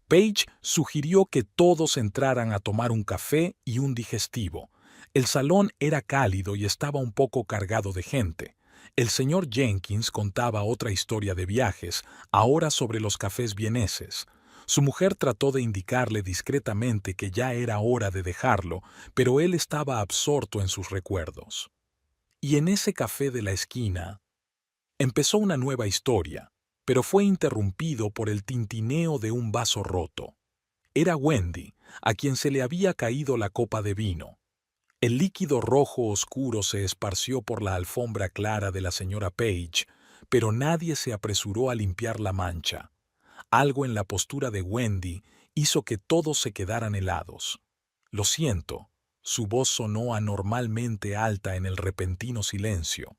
Page sugirió que todos entraran a tomar un café y un digestivo. El salón era cálido y estaba un poco cargado de gente. El señor Jenkins contaba otra historia de viajes, ahora sobre los cafés vieneses. Su mujer trató de indicarle discretamente que ya era hora de dejarlo, pero él estaba absorto en sus recuerdos. Y en ese café de la esquina empezó una nueva historia, pero fue interrumpido por el tintineo de un vaso roto. Era Wendy, a quien se le había caído la copa de vino. El líquido rojo oscuro se esparció por la alfombra clara de la señora Page, pero nadie se apresuró a limpiar la mancha. Algo en la postura de Wendy hizo que todos se quedaran helados. «Lo siento», su voz sonó anormalmente alta en el repentino silencio.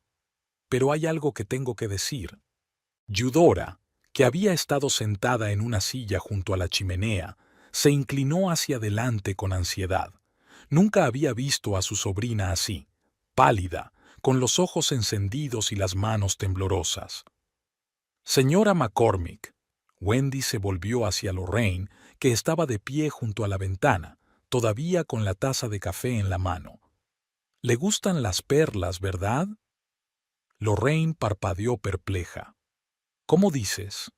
«Pero hay algo que tengo que decir». Eudora, que había estado sentada en una silla junto a la chimenea, se inclinó hacia adelante con ansiedad. Nunca había visto a su sobrina así, pálida, con los ojos encendidos y las manos temblorosas. «Señora McCormick». Wendy se volvió hacia Lorraine, que estaba de pie junto a la ventana, todavía con la taza de café en la mano. «Le gustan las perlas, ¿verdad?» Lorraine parpadeó perpleja. «¿Cómo dices?»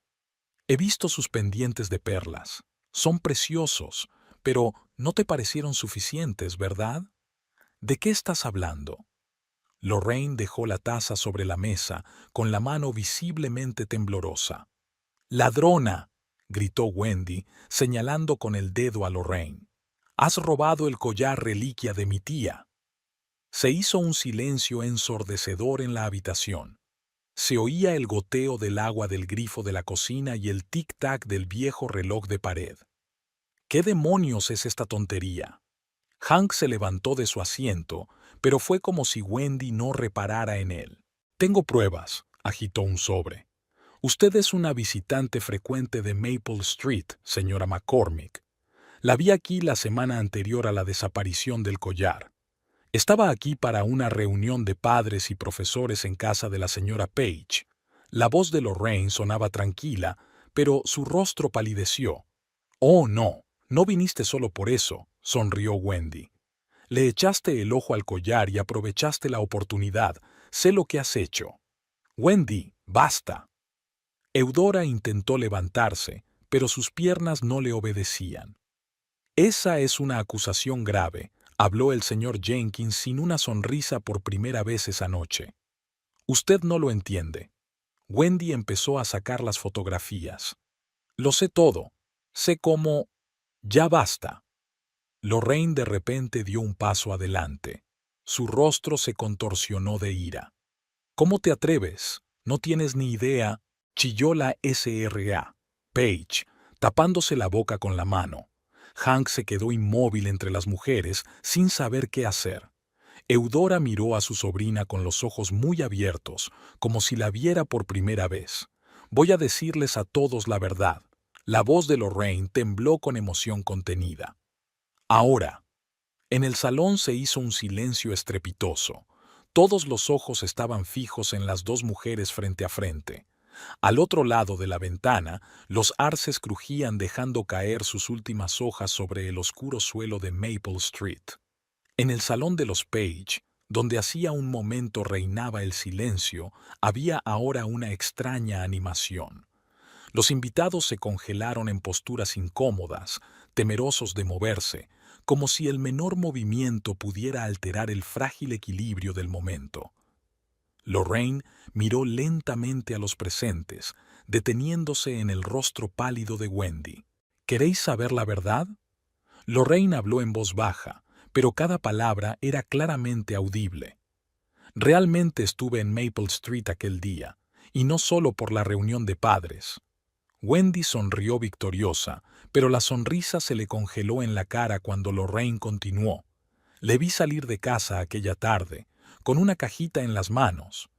«He visto sus pendientes de perlas. Son preciosos, pero no te parecieron suficientes, ¿verdad?» «¿De qué estás hablando?» Lorraine dejó la taza sobre la mesa, con la mano visiblemente temblorosa. «¡Ladrona!», gritó Wendy, señalando con el dedo a Lorraine. «Has robado el collar reliquia de mi tía». Se hizo un silencio ensordecedor en la habitación. Se oía el goteo del agua del grifo de la cocina y el tic-tac del viejo reloj de pared. «¿Qué demonios es esta tontería?». Hank se levantó de su asiento, pero fue como si Wendy no reparara en él. «Tengo pruebas», agitó un sobre. «Usted es una visitante frecuente de Maple Street, señora McCormick. La vi aquí la semana anterior a la desaparición del collar. Estaba aquí para una reunión de padres y profesores en casa de la señora Page». La voz de Lorraine sonaba tranquila, pero su rostro palideció. «Oh, no, no viniste solo por eso», sonrió Wendy. «Le echaste el ojo al collar y aprovechaste la oportunidad. Sé lo que has hecho». «Wendy, basta». Eudora intentó levantarse, pero sus piernas no le obedecían. «Esa es una acusación grave», habló el señor Jenkins sin una sonrisa por primera vez esa noche. «Usted no lo entiende». Wendy empezó a sacar las fotografías. «Lo sé todo. Sé cómo... Ya basta». Lorraine de repente dio un paso adelante. Su rostro se contorsionó de ira. «¿Cómo te atreves? No tienes ni idea», chilló la SRA. Page, tapándose la boca con la mano. Hank se quedó inmóvil entre las mujeres, sin saber qué hacer. Eudora miró a su sobrina con los ojos muy abiertos, como si la viera por primera vez. «Voy a decirles a todos la verdad». La voz de Lorraine tembló con emoción contenida. «Ahora». En el salón se hizo un silencio estrepitoso. Todos los ojos estaban fijos en las dos mujeres frente a frente. Al otro lado de la ventana, los arces crujían dejando caer sus últimas hojas sobre el oscuro suelo de Maple Street. En el salón de los Page, donde hacía un momento reinaba el silencio, había ahora una extraña animación. Los invitados se congelaron en posturas incómodas, temerosos de moverse, como si el menor movimiento pudiera alterar el frágil equilibrio del momento. Lorraine miró lentamente a los presentes, deteniéndose en el rostro pálido de Wendy. «¿Queréis saber la verdad?». Lorraine habló en voz baja, pero cada palabra era claramente audible. «Realmente estuve en Maple Street aquel día, y no solo por la reunión de padres». Wendy sonrió victoriosa, pero la sonrisa se le congeló en la cara cuando Lorraine continuó. Le vi salir de casa aquella tarde, con una cajita en las manos.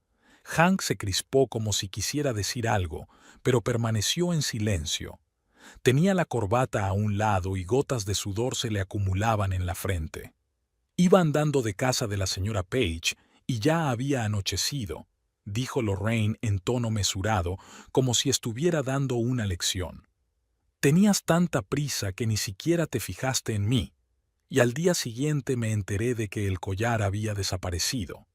Hank se crispó como si quisiera decir algo, pero permaneció en silencio. Tenía la corbata a un lado y gotas de sudor se le acumulaban en la frente. Iba andando de casa de la señora Page y ya había anochecido, dijo Lorraine en tono mesurado, como si estuviera dando una lección. Tenías tanta prisa que ni siquiera te fijaste en mí, y al día siguiente me enteré de que el collar había desaparecido.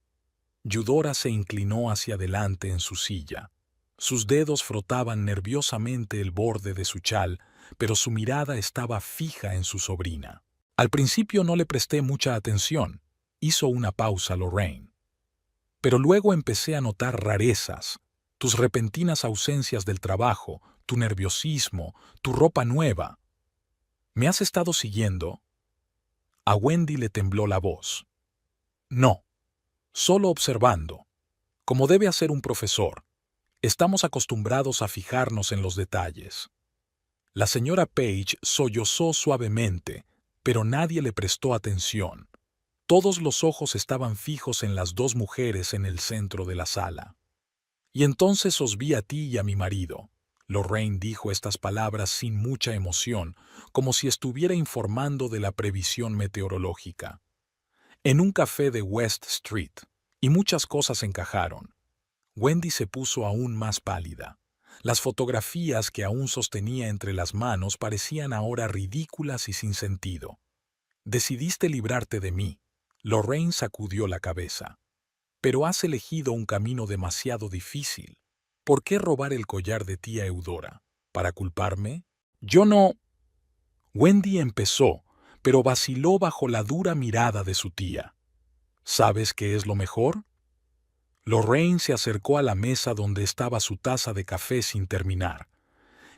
Eudora se inclinó hacia adelante en su silla. Sus dedos frotaban nerviosamente el borde de su chal, pero su mirada estaba fija en su sobrina. Al principio no le presté mucha atención, hizo una pausa Lorraine. Pero luego empecé a notar rarezas, tus repentinas ausencias del trabajo, tu nerviosismo, tu ropa nueva. ¿Me has estado siguiendo? A Wendy le tembló la voz. No, solo observando, como debe hacer un profesor. Estamos acostumbrados a fijarnos en los detalles. La señora Page sollozó suavemente, pero nadie le prestó atención. Todos los ojos estaban fijos en las dos mujeres en el centro de la sala. Y entonces os vi a ti y a mi marido. Lorraine dijo estas palabras sin mucha emoción, como si estuviera informando de la previsión meteorológica. En un café de West Street, y muchas cosas encajaron. Wendy se puso aún más pálida. Las fotografías que aún sostenía entre las manos parecían ahora ridículas y sin sentido. Decidiste librarte de mí. Lorraine sacudió la cabeza. Pero has elegido un camino demasiado difícil. ¿Por qué robar el collar de tía Eudora? ¿Para culparme? Yo no... Wendy empezó, pero vaciló bajo la dura mirada de su tía. ¿Sabes qué es lo mejor? Lorraine se acercó a la mesa donde estaba su taza de café sin terminar.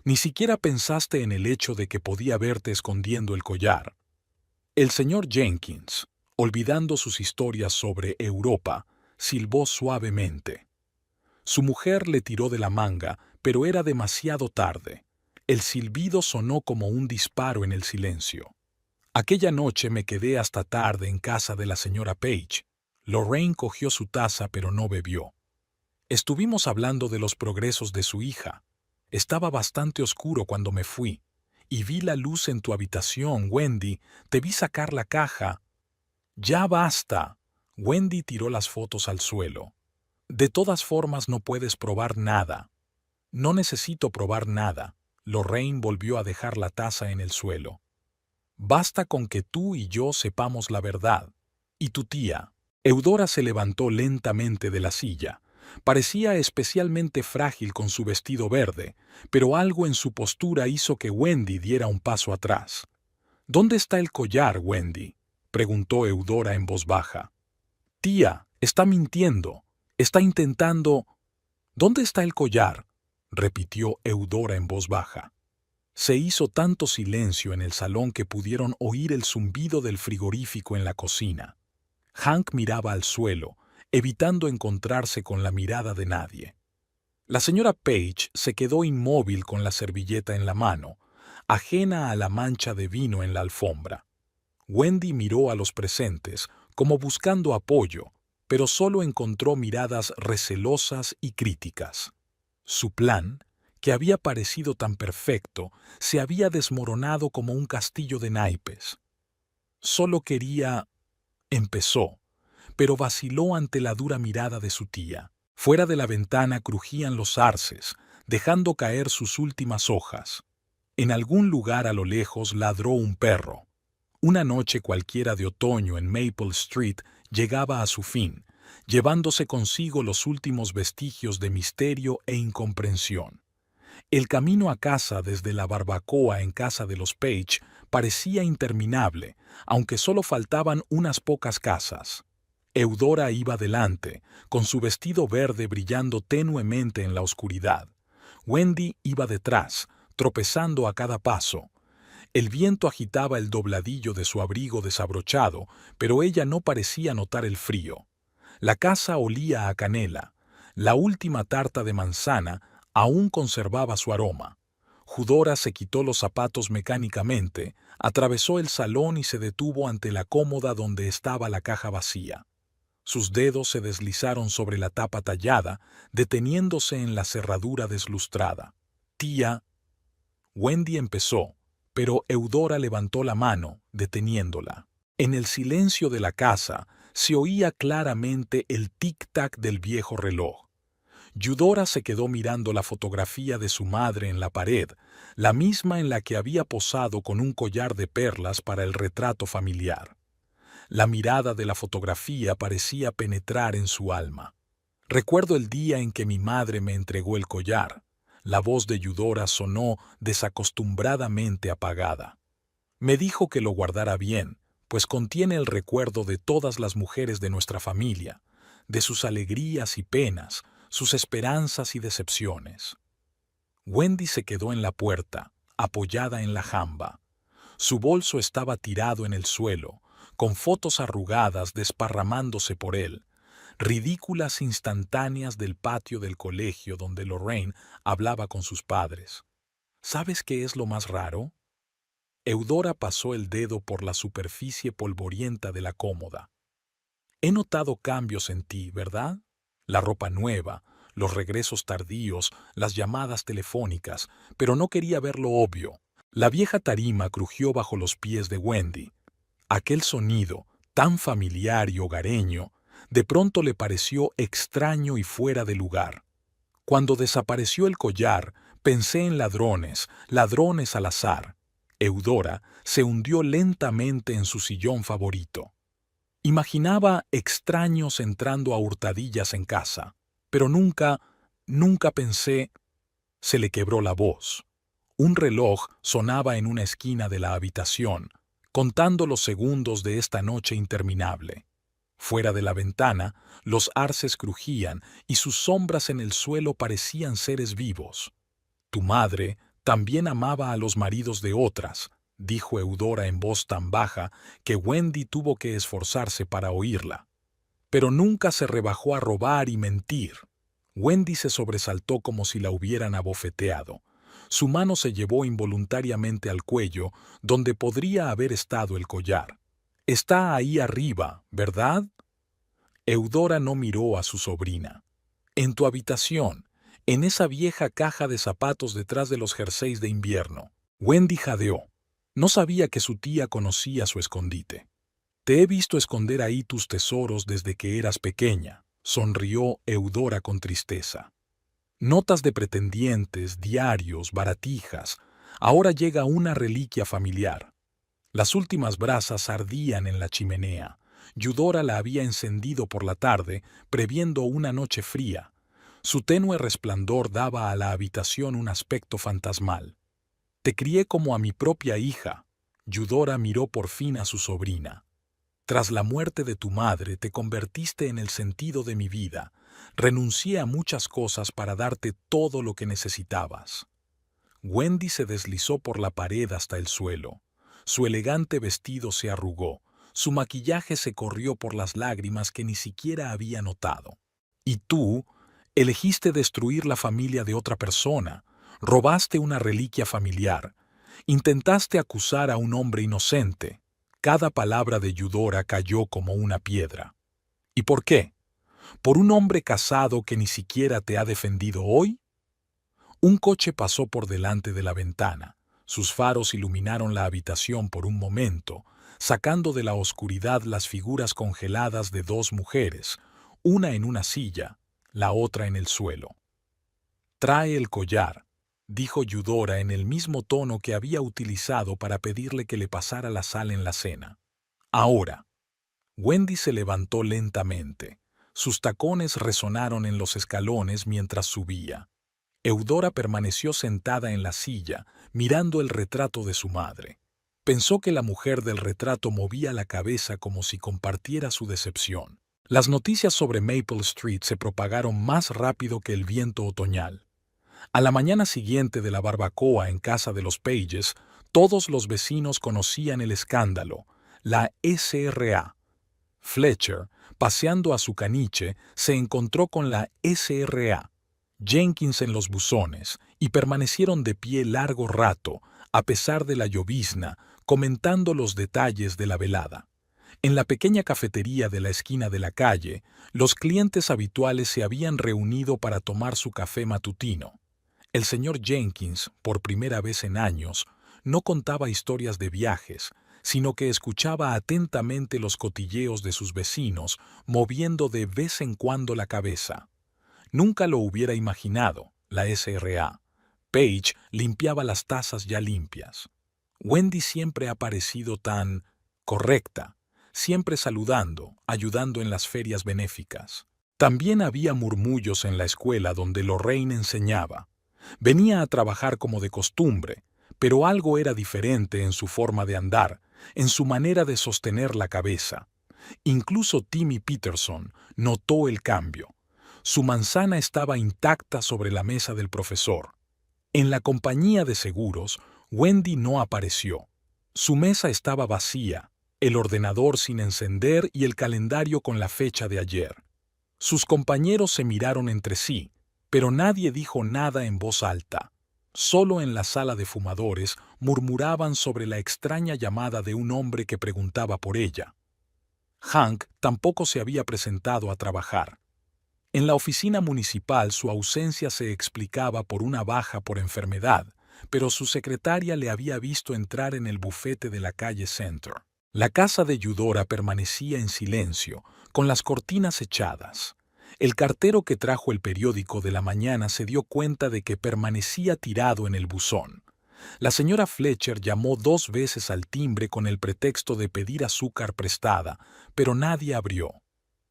Ni siquiera pensaste en el hecho de que podía verte escondiendo el collar. El señor Jenkins, olvidando sus historias sobre Europa, silbó suavemente. Su mujer le tiró de la manga, pero era demasiado tarde. El silbido sonó como un disparo en el silencio. Aquella noche me quedé hasta tarde en casa de la señora Page. Lorraine cogió su taza pero no bebió. Estuvimos hablando de los progresos de su hija. Estaba bastante oscuro cuando me fui. Y vi la luz en tu habitación, Wendy. Te vi sacar la caja. ¡Ya basta! Wendy tiró las fotos al suelo. De todas formas no puedes probar nada. No necesito probar nada. Lorraine volvió a dejar la taza en el suelo. Basta con que tú y yo sepamos la verdad. Y tu tía. Eudora se levantó lentamente de la silla. Parecía especialmente frágil con su vestido verde, pero algo en su postura hizo que Wendy diera un paso atrás. ¿Dónde está el collar, Wendy?, preguntó Eudora en voz baja. Tía, está mintiendo. Está intentando... ¿Dónde está el collar?, repitió Eudora en voz baja. Se hizo tanto silencio en el salón que pudieron oír el zumbido del frigorífico en la cocina. Hank miraba al suelo, evitando encontrarse con la mirada de nadie. La señora Page se quedó inmóvil con la servilleta en la mano, ajena a la mancha de vino en la alfombra. Wendy miró a los presentes, como buscando apoyo, pero solo encontró miradas recelosas y críticas. Su plan, que había parecido tan perfecto, se había desmoronado como un castillo de naipes. Solo quería... empezó, pero vaciló ante la dura mirada de su tía. Fuera de la ventana crujían los arces, dejando caer sus últimas hojas. En algún lugar a lo lejos ladró un perro. Una noche cualquiera de otoño en Maple Street llegaba a su fin, llevándose consigo los últimos vestigios de misterio e incomprensión. El camino a casa desde la barbacoa en casa de los Page parecía interminable, aunque solo faltaban unas pocas casas. Eudora iba delante, con su vestido verde brillando tenuemente en la oscuridad. Wendy iba detrás, tropezando a cada paso. El viento agitaba el dobladillo de su abrigo desabrochado, pero ella no parecía notar el frío. La casa olía a canela. La última tarta de manzana aún conservaba su aroma. Eudora se quitó los zapatos mecánicamente, atravesó el salón y se detuvo ante la cómoda donde estaba la caja vacía. Sus dedos se deslizaron sobre la tapa tallada, deteniéndose en la cerradura deslustrada. «Tía», Wendy empezó, pero Eudora levantó la mano, deteniéndola. En el silencio de la casa se oía claramente el tic-tac del viejo reloj. Eudora se quedó mirando la fotografía de su madre en la pared, la misma en la que había posado con un collar de perlas para el retrato familiar. La mirada de la fotografía parecía penetrar en su alma. «Recuerdo el día en que mi madre me entregó el collar». La voz de Eudora sonó desacostumbradamente apagada. «Me dijo que lo guardara bien, pues contiene el recuerdo de todas las mujeres de nuestra familia, de sus alegrías y penas, sus esperanzas y decepciones». Wendy se quedó en la puerta, apoyada en la jamba. Su bolso estaba tirado en el suelo, con fotos arrugadas desparramándose por él, ridículas instantáneas del patio del colegio donde Lorraine hablaba con sus padres. ¿Sabes qué es lo más raro? Eudora pasó el dedo por la superficie polvorienta de la cómoda. «He notado cambios en ti, ¿verdad? La ropa nueva, los regresos tardíos, las llamadas telefónicas, pero no quería ver lo obvio». La vieja tarima crujió bajo los pies de Wendy. Aquel sonido, tan familiar y hogareño, de pronto le pareció extraño y fuera de lugar. Cuando desapareció el collar, pensé en ladrones, ladrones al azar. Eudora se hundió lentamente en su sillón favorito. Imaginaba extraños entrando a hurtadillas en casa, pero nunca pensé. Se le quebró la voz. Un reloj sonaba en una esquina de la habitación, contando los segundos de esta noche interminable. Fuera de la ventana, los arces crujían y sus sombras en el suelo parecían seres vivos. «Tu madre también amaba a los maridos de otras», dijo Eudora en voz tan baja que Wendy tuvo que esforzarse para oírla. «Pero nunca se rebajó a robar y mentir». Wendy se sobresaltó como si la hubieran abofeteado. Su mano se llevó involuntariamente al cuello, donde podría haber estado el collar. «Está ahí arriba, ¿verdad?» Eudora no miró a su sobrina. «En tu habitación, en esa vieja caja de zapatos detrás de los jerseys de invierno». Wendy jadeó. No sabía que su tía conocía su escondite. «Te he visto esconder ahí tus tesoros desde que eras pequeña», sonrió Eudora con tristeza. «Notas de pretendientes, diarios, baratijas. Ahora llega una reliquia familiar». Las últimas brasas ardían en la chimenea. Eudora la había encendido por la tarde, previendo una noche fría. Su tenue resplandor daba a la habitación un aspecto fantasmal. «Te crié como a mi propia hija». Eudora miró por fin a su sobrina. «Tras la muerte de tu madre te convertiste en el sentido de mi vida. Renuncié a muchas cosas para darte todo lo que necesitabas». Wendy se deslizó por la pared hasta el suelo. Su elegante vestido se arrugó. Su maquillaje se corrió por las lágrimas que ni siquiera había notado. «Y tú elegiste destruir la familia de otra persona. Robaste una reliquia familiar. Intentaste acusar a un hombre inocente». Cada palabra de Eudora cayó como una piedra. «¿Y por qué? ¿Por un hombre casado que ni siquiera te ha defendido hoy?» Un coche pasó por delante de la ventana. Sus faros iluminaron la habitación por un momento, sacando de la oscuridad las figuras congeladas de dos mujeres, una en una silla, la otra en el suelo. «Trae el collar», dijo Eudora en el mismo tono que había utilizado para pedirle que le pasara la sal en la cena. «Ahora». Wendy se levantó lentamente. Sus tacones resonaron en los escalones mientras subía. Eudora permaneció sentada en la silla, mirando el retrato de su madre. Pensó que la mujer del retrato movía la cabeza como si compartiera su decepción. Las noticias sobre Maple Street se propagaron más rápido que el viento otoñal. A la mañana siguiente de la barbacoa en casa de los Pages, todos los vecinos conocían el escándalo. La SRA. Fletcher, paseando a su caniche, se encontró con la SRA. Jenkins en los buzones y permanecieron de pie largo rato, a pesar de la llovizna, comentando los detalles de la velada. En la pequeña cafetería de la esquina de la calle, los clientes habituales se habían reunido para tomar su café matutino. El señor Jenkins, por primera vez en años, no contaba historias de viajes, sino que escuchaba atentamente los cotilleos de sus vecinos, moviendo de vez en cuando la cabeza. Nunca lo hubiera imaginado, la SRA. Paige limpiaba las tazas ya limpias. Wendy siempre ha parecido tan correcta, siempre saludando, ayudando en las ferias benéficas. También había murmullos en la escuela donde Lorraine enseñaba. Venía a trabajar como de costumbre, pero algo era diferente en su forma de andar, en su manera de sostener la cabeza. Incluso Timmy Peterson notó el cambio. Su manzana estaba intacta sobre la mesa del profesor. En la compañía de seguros, Wendy no apareció. Su mesa estaba vacía, el ordenador sin encender y el calendario con la fecha de ayer. Sus compañeros se miraron entre sí, pero nadie dijo nada en voz alta. Solo en la sala de fumadores murmuraban sobre la extraña llamada de un hombre que preguntaba por ella. Hank tampoco se había presentado a trabajar. En la oficina municipal su ausencia se explicaba por una baja por enfermedad, pero su secretaria le había visto entrar en el bufete de la calle Center. La casa de Eudora permanecía en silencio, con las cortinas echadas. El cartero que trajo el periódico de la mañana se dio cuenta de que permanecía tirado en el buzón. La señora Fletcher llamó 2 veces al timbre con el pretexto de pedir azúcar prestada, pero nadie abrió.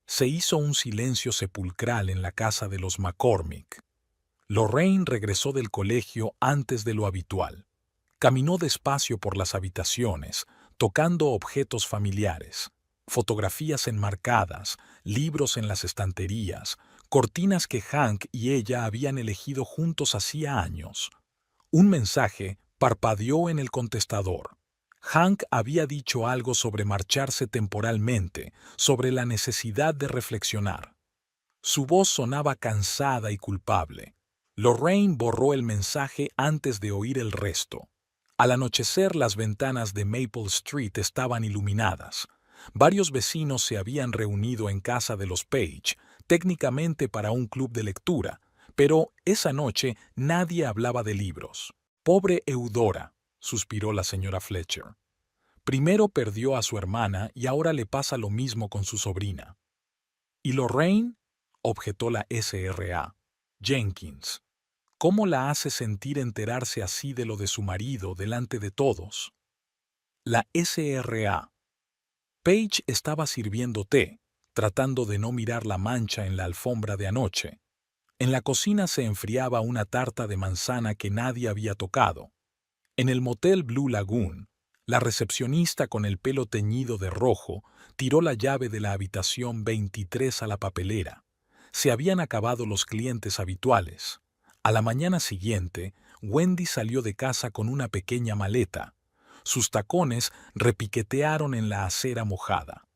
Se hizo un silencio sepulcral en la casa de los McCormick. Lorraine regresó del colegio antes de lo habitual. Caminó despacio por las habitaciones, tocando objetos familiares, fotografías enmarcadas, libros en las estanterías, cortinas que Hank y ella habían elegido juntos hacía años. Un mensaje parpadeó en el contestador. Hank había dicho algo sobre marcharse temporalmente, sobre la necesidad de reflexionar. Su voz sonaba cansada y culpable. Lorraine borró el mensaje antes de oír el resto. Al anochecer las ventanas de Maple Street estaban iluminadas. Varios vecinos se habían reunido en casa de los Page, técnicamente para un club de lectura, pero esa noche nadie hablaba de libros. «Pobre Eudora», suspiró la señora Fletcher. «Primero perdió a su hermana y ahora le pasa lo mismo con su sobrina». «¿Y Lorraine?», objetó la SRA. «Jenkins. ¿Cómo la hace sentir enterarse así de lo de su marido delante de todos?» La SRA. Paige estaba sirviendo té, tratando de no mirar la mancha en la alfombra de anoche. En la cocina se enfriaba una tarta de manzana que nadie había tocado. En el motel Blue Lagoon, la recepcionista con el pelo teñido de rojo tiró la llave de la habitación 23 a la papelera. Se habían acabado los clientes habituales. A la mañana siguiente, Wendy salió de casa con una pequeña maleta. Sus tacones repiquetearon en la acera mojada.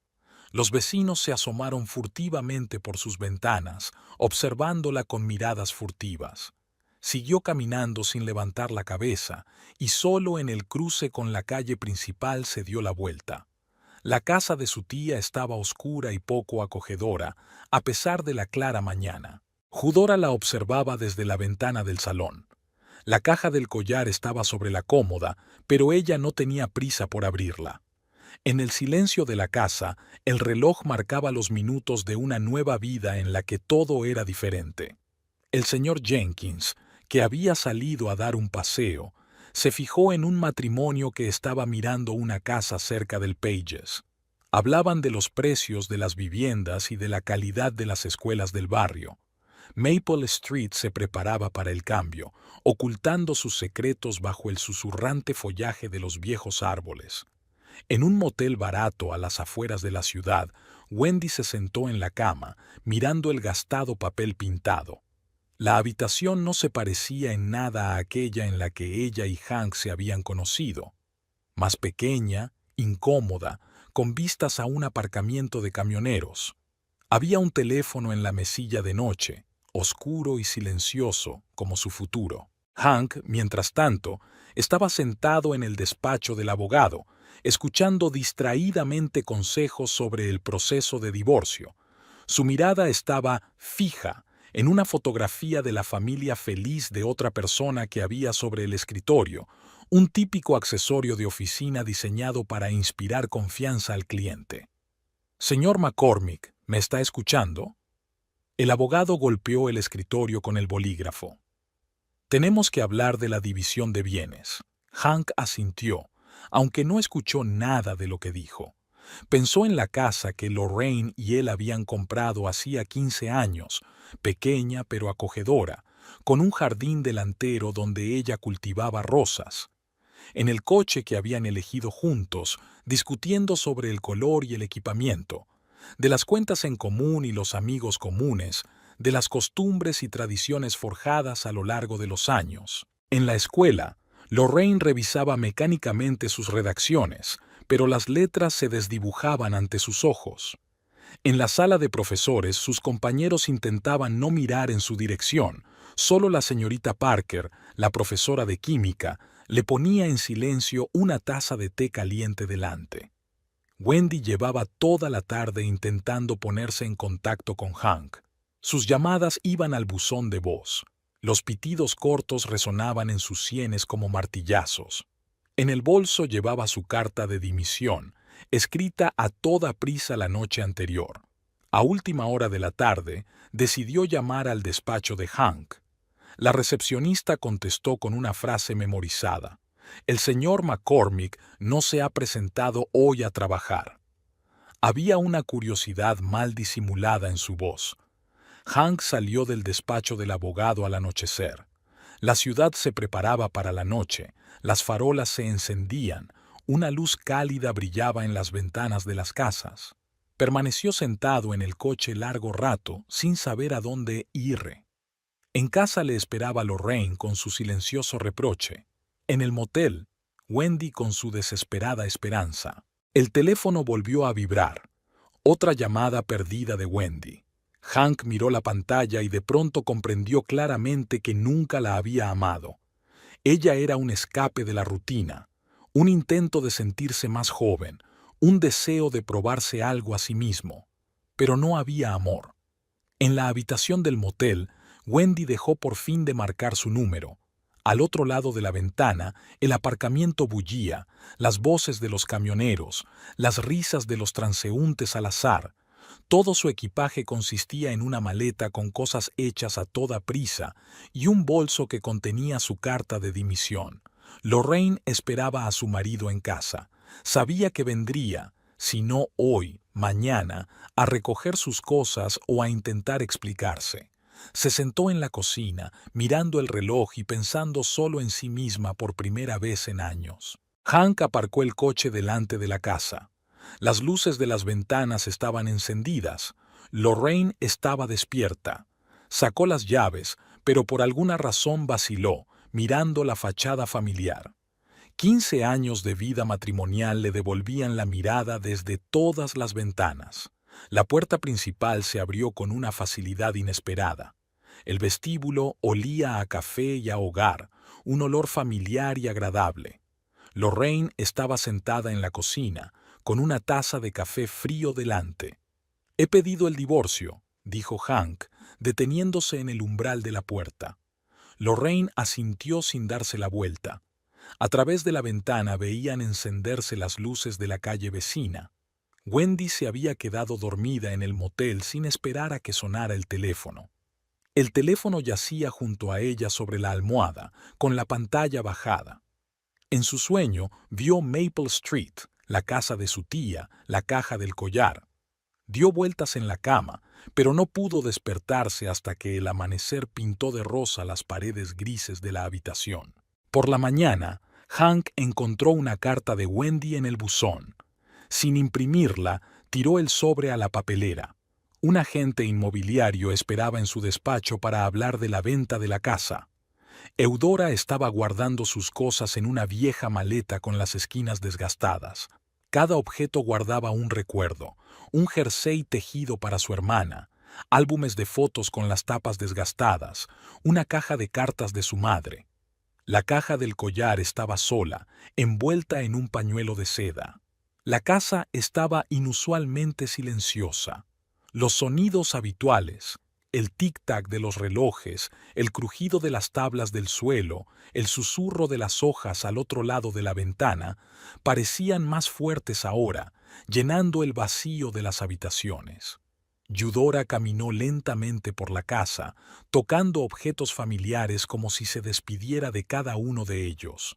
Los vecinos se asomaron furtivamente por sus ventanas, observándola con miradas furtivas. Siguió caminando sin levantar la cabeza, y solo en el cruce con la calle principal se dio la vuelta. La casa de su tía estaba oscura y poco acogedora, a pesar de la clara mañana. Eudora la observaba desde la ventana del salón. La caja del collar estaba sobre la cómoda, pero ella no tenía prisa por abrirla. En el silencio de la casa, el reloj marcaba los minutos de una nueva vida en la que todo era diferente. El señor Jenkins, que había salido a dar un paseo, se fijó en un matrimonio que estaba mirando una casa cerca del Pages. Hablaban de los precios de las viviendas y de la calidad de las escuelas del barrio. Maple Street se preparaba para el cambio, ocultando sus secretos bajo el susurrante follaje de los viejos árboles. En un motel barato a las afueras de la ciudad, Wendy se sentó en la cama, mirando el gastado papel pintado. La habitación no se parecía en nada a aquella en la que ella y Hank se habían conocido. Más pequeña, incómoda, con vistas a un aparcamiento de camioneros. Había un teléfono en la mesilla de noche, oscuro y silencioso como su futuro. Hank, mientras tanto, estaba sentado en el despacho del abogado, escuchando distraídamente consejos sobre el proceso de divorcio. Su mirada estaba fija en una fotografía de la familia feliz de otra persona que había sobre el escritorio, un típico accesorio de oficina diseñado para inspirar confianza al cliente. Señor McCormick, ¿me está escuchando? El abogado golpeó el escritorio con el bolígrafo. Tenemos que hablar de la división de bienes. Hank asintió, aunque no escuchó nada de lo que dijo. Pensó en la casa que Lorraine y él habían comprado hacía 15 años, pequeña pero acogedora, con un jardín delantero donde ella cultivaba rosas. En el coche que habían elegido juntos, discutiendo sobre el color y el equipamiento, de las cuentas en común y los amigos comunes, de las costumbres y tradiciones forjadas a lo largo de los años. En la escuela, Lorraine revisaba mecánicamente sus redacciones, pero las letras se desdibujaban ante sus ojos. En la sala de profesores, sus compañeros intentaban no mirar en su dirección. Solo la señorita Parker, la profesora de química, le ponía en silencio una taza de té caliente delante. Wendy llevaba toda la tarde intentando ponerse en contacto con Hank. Sus llamadas iban al buzón de voz. Los pitidos cortos resonaban en sus sienes como martillazos. En el bolso llevaba su carta de dimisión, escrita a toda prisa la noche anterior. A última hora de la tarde, decidió llamar al despacho de Hank. La recepcionista contestó con una frase memorizada. El señor McCormick no se ha presentado hoy a trabajar. Había una curiosidad mal disimulada en su voz. Hank salió del despacho del abogado al anochecer. La ciudad se preparaba para la noche, las farolas se encendían, una luz cálida brillaba en las ventanas de las casas. Permaneció sentado en el coche largo rato, sin saber a dónde ir. En casa le esperaba Lorraine con su silencioso reproche. En el motel, Wendy con su desesperada esperanza. El teléfono volvió a vibrar. Otra llamada perdida de Wendy. Hank miró la pantalla y de pronto comprendió claramente que nunca la había amado. Ella era un escape de la rutina, un intento de sentirse más joven, un deseo de probarse algo a sí mismo. Pero no había amor. En la habitación del motel, Wendy dejó por fin de marcar su número. Al otro lado de la ventana, el aparcamiento bullía, las voces de los camioneros, las risas de los transeúntes al azar. Todo su equipaje consistía en una maleta con cosas hechas a toda prisa y un bolso que contenía su carta de dimisión. Lorraine esperaba a su marido en casa. Sabía que vendría, si no hoy, mañana, a recoger sus cosas o a intentar explicarse. Se sentó en la cocina, mirando el reloj y pensando solo en sí misma por primera vez en años. Hank aparcó el coche delante de la casa. Las luces de las ventanas estaban encendidas. Lorraine estaba despierta. Sacó las llaves, pero por alguna razón vaciló, mirando la fachada familiar. 15 años de vida matrimonial le devolvían la mirada desde todas las ventanas. La puerta principal se abrió con una facilidad inesperada. El vestíbulo olía a café y a hogar, un olor familiar y agradable. Lorraine estaba sentada en la cocina, con una taza de café frío delante. «He pedido el divorcio», dijo Hank, deteniéndose en el umbral de la puerta. Lorraine asintió sin darse la vuelta. A través de la ventana veían encenderse las luces de la calle vecina. Wendy se había quedado dormida en el motel sin esperar a que sonara el teléfono. El teléfono yacía junto a ella sobre la almohada, con la pantalla bajada. En su sueño vio Maple Street, la casa de su tía, la caja del collar. Dio vueltas en la cama, pero no pudo despertarse hasta que el amanecer pintó de rosa las paredes grises de la habitación. Por la mañana, Hank encontró una carta de Wendy en el buzón. Sin imprimirla, tiró el sobre a la papelera. Un agente inmobiliario esperaba en su despacho para hablar de la venta de la casa. Eudora estaba guardando sus cosas en una vieja maleta con las esquinas desgastadas. Cada objeto guardaba un recuerdo, un jersey tejido para su hermana, álbumes de fotos con las tapas desgastadas, una caja de cartas de su madre. La caja del collar estaba sola, envuelta en un pañuelo de seda. La casa estaba inusualmente silenciosa. Los sonidos habituales, el tic-tac de los relojes, el crujido de las tablas del suelo, el susurro de las hojas al otro lado de la ventana, parecían más fuertes ahora, llenando el vacío de las habitaciones. Eudora caminó lentamente por la casa, tocando objetos familiares como si se despidiera de cada uno de ellos.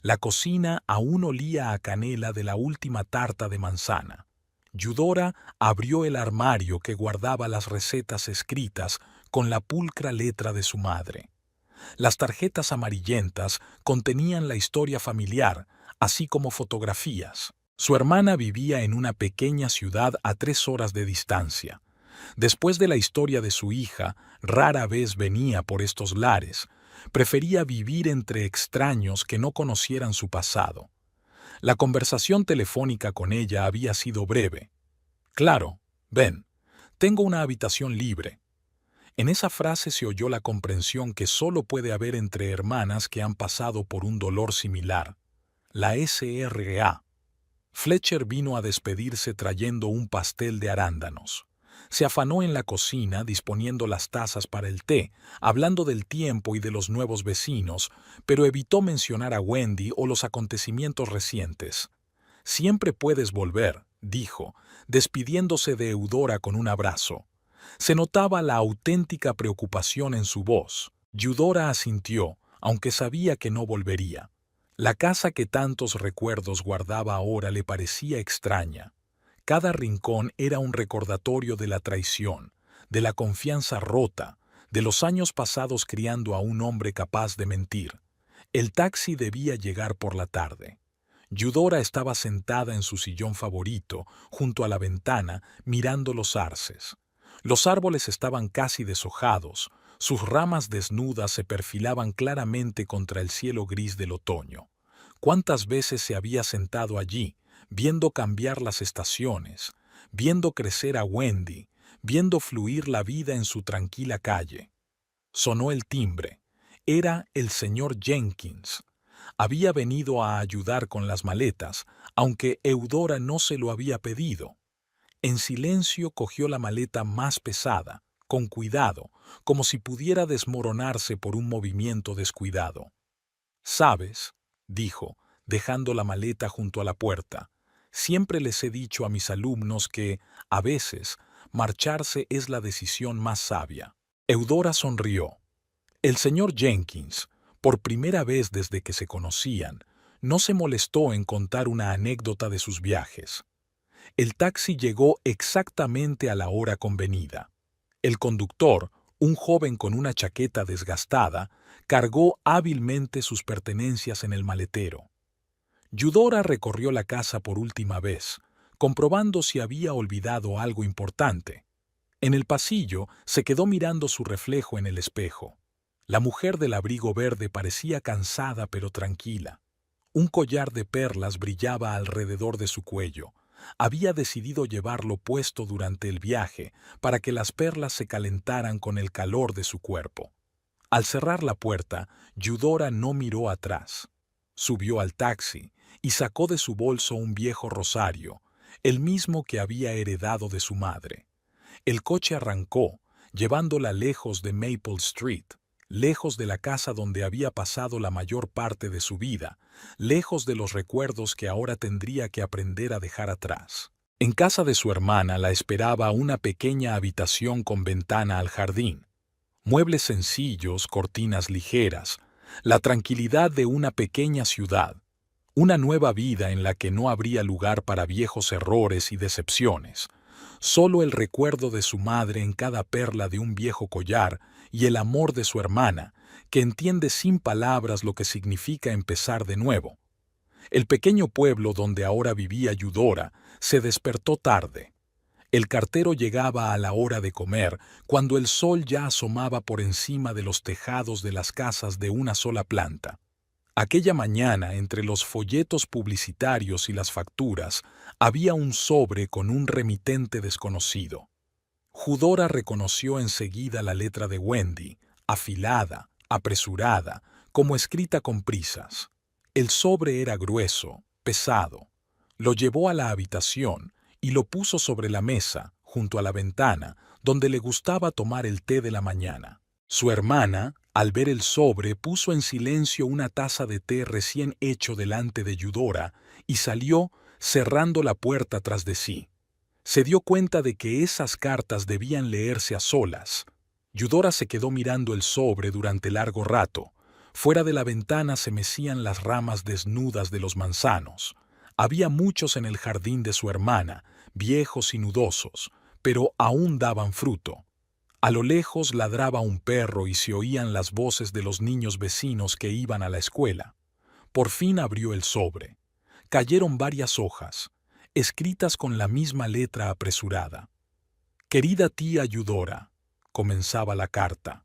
La cocina aún olía a canela de la última tarta de manzana. Eudora abrió el armario que guardaba las recetas escritas con la pulcra letra de su madre. Las tarjetas amarillentas contenían la historia familiar, así como fotografías. Su hermana vivía en una pequeña ciudad a 3 horas de distancia. Después de la historia de su hija, rara vez venía por estos lares. Prefería vivir entre extraños que no conocieran su pasado. La conversación telefónica con ella había sido breve. Claro, ven, tengo una habitación libre. En esa frase se oyó la comprensión que solo puede haber entre hermanas que han pasado por un dolor similar. La SRA. Fletcher vino a despedirse trayendo un pastel de arándanos. Se afanó en la cocina disponiendo las tazas para el té, hablando del tiempo y de los nuevos vecinos, pero evitó mencionar a Wendy o los acontecimientos recientes. «Siempre puedes volver», dijo, despidiéndose de Eudora con un abrazo. Se notaba la auténtica preocupación en su voz. Eudora asintió, aunque sabía que no volvería. La casa que tantos recuerdos guardaba ahora le parecía extraña. Cada rincón era un recordatorio de la traición, de la confianza rota, de los años pasados criando a un hombre capaz de mentir. El taxi debía llegar por la tarde. Eudora estaba sentada en su sillón favorito, junto a la ventana, mirando los arces. Los árboles estaban casi deshojados, sus ramas desnudas se perfilaban claramente contra el cielo gris del otoño. ¿Cuántas veces se había sentado allí, viendo cambiar las estaciones, viendo crecer a Wendy, viendo fluir la vida en su tranquila calle? Sonó el timbre. Era el señor Jenkins. Había venido a ayudar con las maletas, aunque Eudora no se lo había pedido. En silencio cogió la maleta más pesada, con cuidado, como si pudiera desmoronarse por un movimiento descuidado. «¿Sabes?», dijo, dejando la maleta junto a la puerta. «Siempre les he dicho a mis alumnos que, a veces, marcharse es la decisión más sabia». Eudora sonrió. El señor Jenkins, por primera vez desde que se conocían, no se molestó en contar una anécdota de sus viajes. El taxi llegó exactamente a la hora convenida. El conductor, un joven con una chaqueta desgastada, cargó hábilmente sus pertenencias en el maletero. Eudora recorrió la casa por última vez, comprobando si había olvidado algo importante. En el pasillo se quedó mirando su reflejo en el espejo. La mujer del abrigo verde parecía cansada pero tranquila. Un collar de perlas brillaba alrededor de su cuello. Había decidido llevarlo puesto durante el viaje para que las perlas se calentaran con el calor de su cuerpo. Al cerrar la puerta, Eudora no miró atrás. Subió al taxi y sacó de su bolso un viejo rosario, el mismo que había heredado de su madre. El coche arrancó, llevándola lejos de Maple Street, lejos de la casa donde había pasado la mayor parte de su vida, lejos de los recuerdos que ahora tendría que aprender a dejar atrás. En casa de su hermana la esperaba una pequeña habitación con ventana al jardín. Muebles sencillos, cortinas ligeras, la tranquilidad de una pequeña ciudad, una nueva vida en la que no habría lugar para viejos errores y decepciones, solo el recuerdo de su madre en cada perla de un viejo collar y el amor de su hermana, que entiende sin palabras lo que significa empezar de nuevo. El pequeño pueblo donde ahora vivía Eudora se despertó tarde. El cartero llegaba a la hora de comer, cuando el sol ya asomaba por encima de los tejados de las casas de una sola planta. Aquella mañana, entre los folletos publicitarios y las facturas, había un sobre con un remitente desconocido. Eudora reconoció enseguida la letra de Wendy, afilada, apresurada, como escrita con prisas. El sobre era grueso, pesado. Lo llevó a la habitación y lo puso sobre la mesa, junto a la ventana, donde le gustaba tomar el té de la mañana. Su hermana, al ver el sobre, puso en silencio una taza de té recién hecho delante de Eudora y salió, cerrando la puerta tras de sí. Se dio cuenta de que esas cartas debían leerse a solas. Eudora se quedó mirando el sobre durante largo rato. Fuera de la ventana se mecían las ramas desnudas de los manzanos. Había muchos en el jardín de su hermana, viejos y nudosos, pero aún daban fruto. A lo lejos ladraba un perro y se oían las voces de los niños vecinos que iban a la escuela. Por fin abrió el sobre. Cayeron varias hojas, escritas con la misma letra apresurada. «Querida tía Eudora», comenzaba la carta.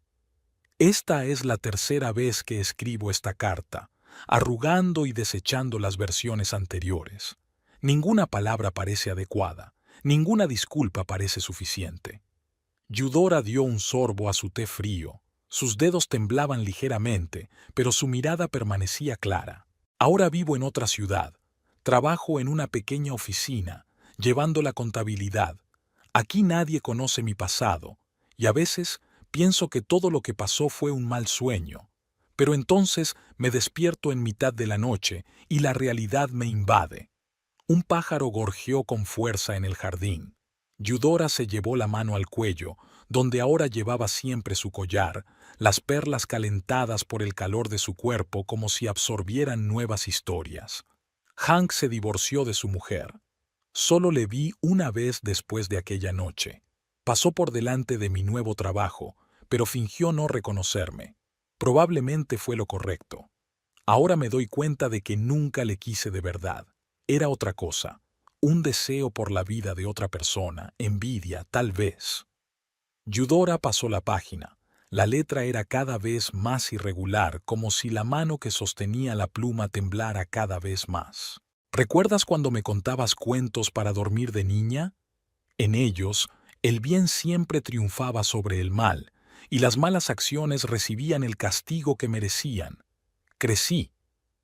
«Esta es la tercera vez que escribo esta carta, arrugando y desechando las versiones anteriores. Ninguna palabra parece adecuada, ninguna disculpa parece suficiente». Eudora dio un sorbo a su té frío. Sus dedos temblaban ligeramente, pero su mirada permanecía clara. «Ahora vivo en otra ciudad. Trabajo en una pequeña oficina, llevando la contabilidad. Aquí nadie conoce mi pasado, y a veces pienso que todo lo que pasó fue un mal sueño. Pero entonces me despierto en mitad de la noche y la realidad me invade». Un pájaro gorjeó con fuerza en el jardín. Eudora se llevó la mano al cuello, donde ahora llevaba siempre su collar, las perlas calentadas por el calor de su cuerpo como si absorbieran nuevas historias. Hank se divorció de su mujer. Solo le vi una vez después de aquella noche. Pasó por delante de mi nuevo trabajo, pero fingió no reconocerme. Probablemente fue lo correcto. Ahora me doy cuenta de que nunca le quise de verdad. Era otra cosa. Un deseo por la vida de otra persona, envidia, tal vez. Eudora pasó la página. La letra era cada vez más irregular, como si la mano que sostenía la pluma temblara cada vez más. ¿Recuerdas cuando me contabas cuentos para dormir de niña? En ellos, el bien siempre triunfaba sobre el mal, y las malas acciones recibían el castigo que merecían. Crecí,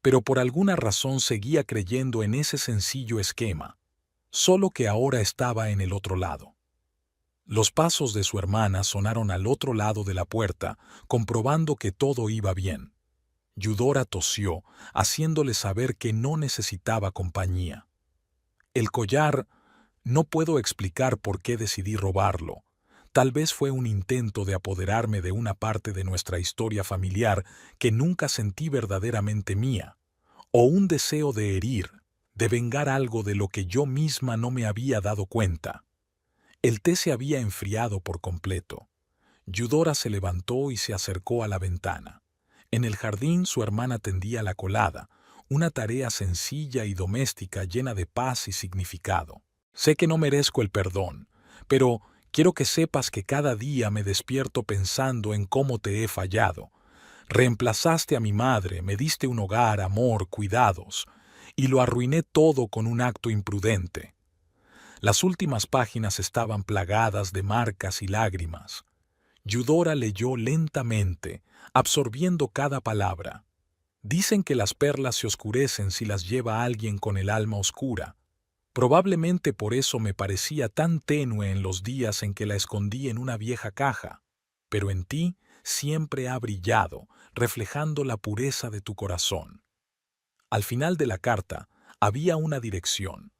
pero por alguna razón seguía creyendo en ese sencillo esquema, solo que ahora estaba en el otro lado. Los pasos de su hermana sonaron al otro lado de la puerta, comprobando que todo iba bien. Eudora tosió, haciéndole saber que no necesitaba compañía. El collar, no puedo explicar por qué decidí robarlo. Tal vez fue un intento de apoderarme de una parte de nuestra historia familiar que nunca sentí verdaderamente mía, o un deseo de herir, de vengar algo de lo que yo misma no me había dado cuenta. El té se había enfriado por completo. Eudora se levantó y se acercó a la ventana. En el jardín su hermana tendía la colada, una tarea sencilla y doméstica llena de paz y significado. Sé que no merezco el perdón, pero quiero que sepas que cada día me despierto pensando en cómo te he fallado. Reemplazaste a mi madre, me diste un hogar, amor, cuidados, y lo arruiné todo con un acto imprudente. Las últimas páginas estaban plagadas de marcas y lágrimas. Eudora leyó lentamente, absorbiendo cada palabra. Dicen que las perlas se oscurecen si las lleva alguien con el alma oscura. Probablemente por eso me parecía tan tenue en los días en que la escondí en una vieja caja, pero en ti siempre ha brillado, reflejando la pureza de tu corazón. Al final de la carta había una dirección,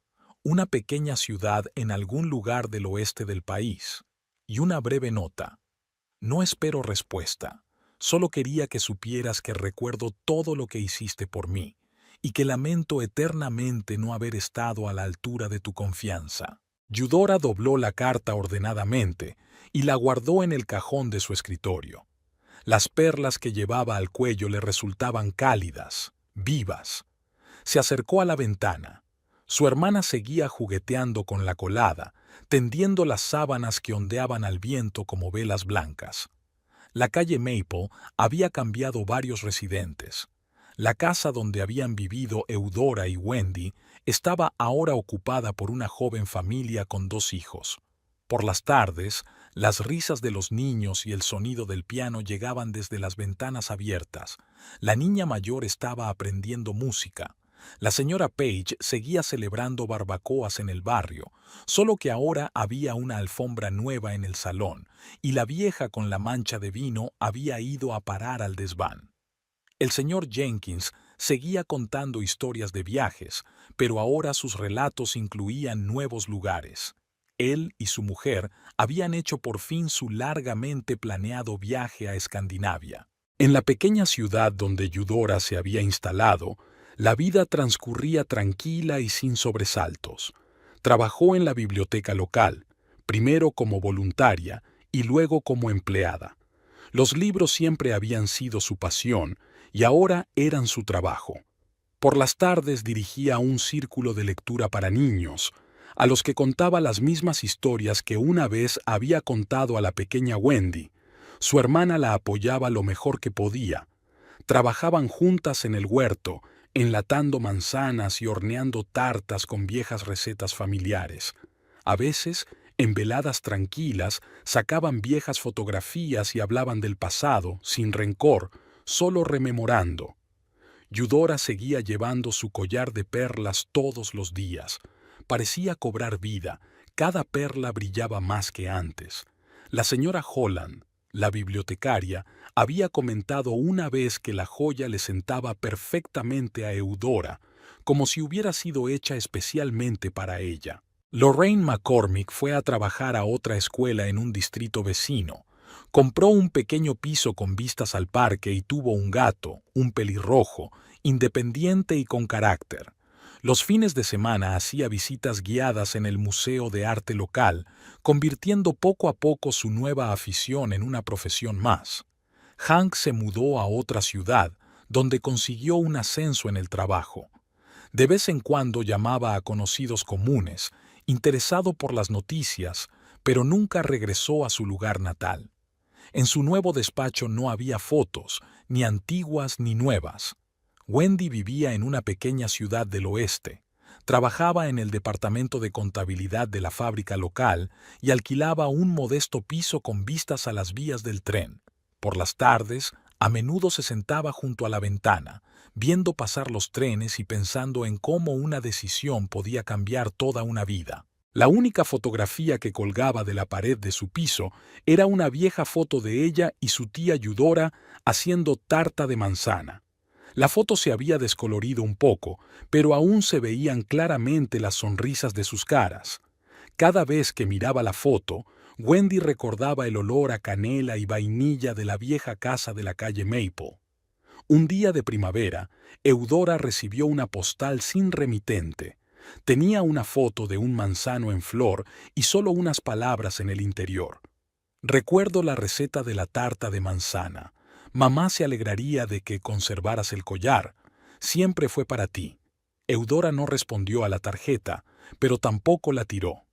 una pequeña ciudad en algún lugar del oeste del país, y una breve nota. No espero respuesta, solo quería que supieras que recuerdo todo lo que hiciste por mí, y que lamento eternamente no haber estado a la altura de tu confianza. Eudora dobló la carta ordenadamente y la guardó en el cajón de su escritorio. Las perlas que llevaba al cuello le resultaban cálidas, vivas. Se acercó a la ventana. Su hermana seguía jugueteando con la colada, tendiendo las sábanas que ondeaban al viento como velas blancas. La calle Maple había cambiado varios residentes. La casa donde habían vivido Eudora y Wendy estaba ahora ocupada por una joven familia con 2 hijos. Por las tardes, las risas de los niños y el sonido del piano llegaban desde las ventanas abiertas. La niña mayor estaba aprendiendo música. La señora Page seguía celebrando barbacoas en el barrio, solo que ahora había una alfombra nueva en el salón, y la vieja con la mancha de vino había ido a parar al desván. El señor Jenkins seguía contando historias de viajes, pero ahora sus relatos incluían nuevos lugares. Él y su mujer habían hecho por fin su largamente planeado viaje a Escandinavia. En la pequeña ciudad donde Eudora se había instalado, la vida transcurría tranquila y sin sobresaltos. Trabajó en la biblioteca local, primero como voluntaria y luego como empleada. Los libros siempre habían sido su pasión y ahora eran su trabajo. Por las tardes dirigía un círculo de lectura para niños, a los que contaba las mismas historias que una vez había contado a la pequeña Wendy. Su hermana la apoyaba lo mejor que podía. Trabajaban juntas en el huerto, enlatando manzanas y horneando tartas con viejas recetas familiares. A veces, en veladas tranquilas, sacaban viejas fotografías y hablaban del pasado, sin rencor, solo rememorando. Eudora seguía llevando su collar de perlas todos los días. Parecía cobrar vida, cada perla brillaba más que antes. La señora Holland, la bibliotecaria, había comentado una vez que la joya le sentaba perfectamente a Eudora, como si hubiera sido hecha especialmente para ella. Lorraine McCormick fue a trabajar a otra escuela en un distrito vecino. Compró un pequeño piso con vistas al parque y tuvo un gato, un pelirrojo, independiente y con carácter. Los fines de semana hacía visitas guiadas en el Museo de Arte local, convirtiendo poco a poco su nueva afición en una profesión más. Hank se mudó a otra ciudad, donde consiguió un ascenso en el trabajo. De vez en cuando llamaba a conocidos comunes, interesado por las noticias, pero nunca regresó a su lugar natal. En su nuevo despacho no había fotos, ni antiguas ni nuevas. Wendy vivía en una pequeña ciudad del oeste. Trabajaba en el departamento de contabilidad de la fábrica local y alquilaba un modesto piso con vistas a las vías del tren. Por las tardes, a menudo se sentaba junto a la ventana, viendo pasar los trenes y pensando en cómo una decisión podía cambiar toda una vida. La única fotografía que colgaba de la pared de su piso era una vieja foto de ella y su tía Eudora haciendo tarta de manzana. La foto se había descolorido un poco, pero aún se veían claramente las sonrisas de sus caras. Cada vez que miraba la foto, Wendy recordaba el olor a canela y vainilla de la vieja casa de la calle Maple. Un día de primavera, Eudora recibió una postal sin remitente. Tenía una foto de un manzano en flor y solo unas palabras en el interior. Recuerdo la receta de la tarta de manzana. Mamá se alegraría de que conservaras el collar. Siempre fue para ti. Eudora no respondió a la tarjeta, pero tampoco la tiró.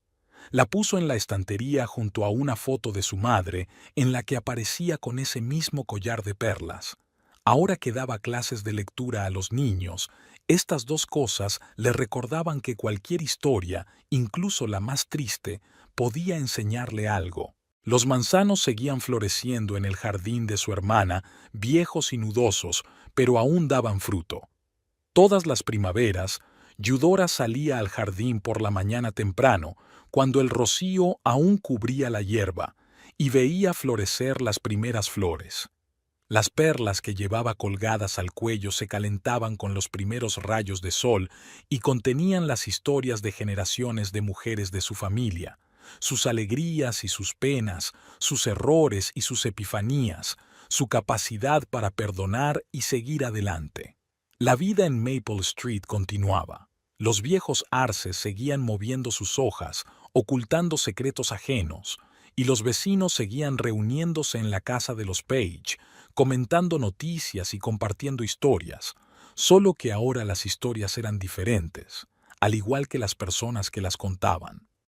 La puso en la estantería junto a una foto de su madre, en la que aparecía con ese mismo collar de perlas. Ahora que daba clases de lectura a los niños, estas dos cosas le recordaban que cualquier historia, incluso la más triste, podía enseñarle algo. Los manzanos seguían floreciendo en el jardín de su hermana, viejos y nudosos, pero aún daban fruto. Todas las primaveras, Eudora salía al jardín por la mañana temprano, cuando el rocío aún cubría la hierba, y veía florecer las primeras flores. Las perlas que llevaba colgadas al cuello se calentaban con los primeros rayos de sol y contenían las historias de generaciones de mujeres de su familia, sus alegrías y sus penas, sus errores y sus epifanías, su capacidad para perdonar y seguir adelante. La vida en Maple Street continuaba. Los viejos arces seguían moviendo sus hojas, ocultando secretos ajenos, y los vecinos seguían reuniéndose en la casa de los Page, comentando noticias y compartiendo historias, solo que ahora las historias eran diferentes, al igual que las personas que las contaban.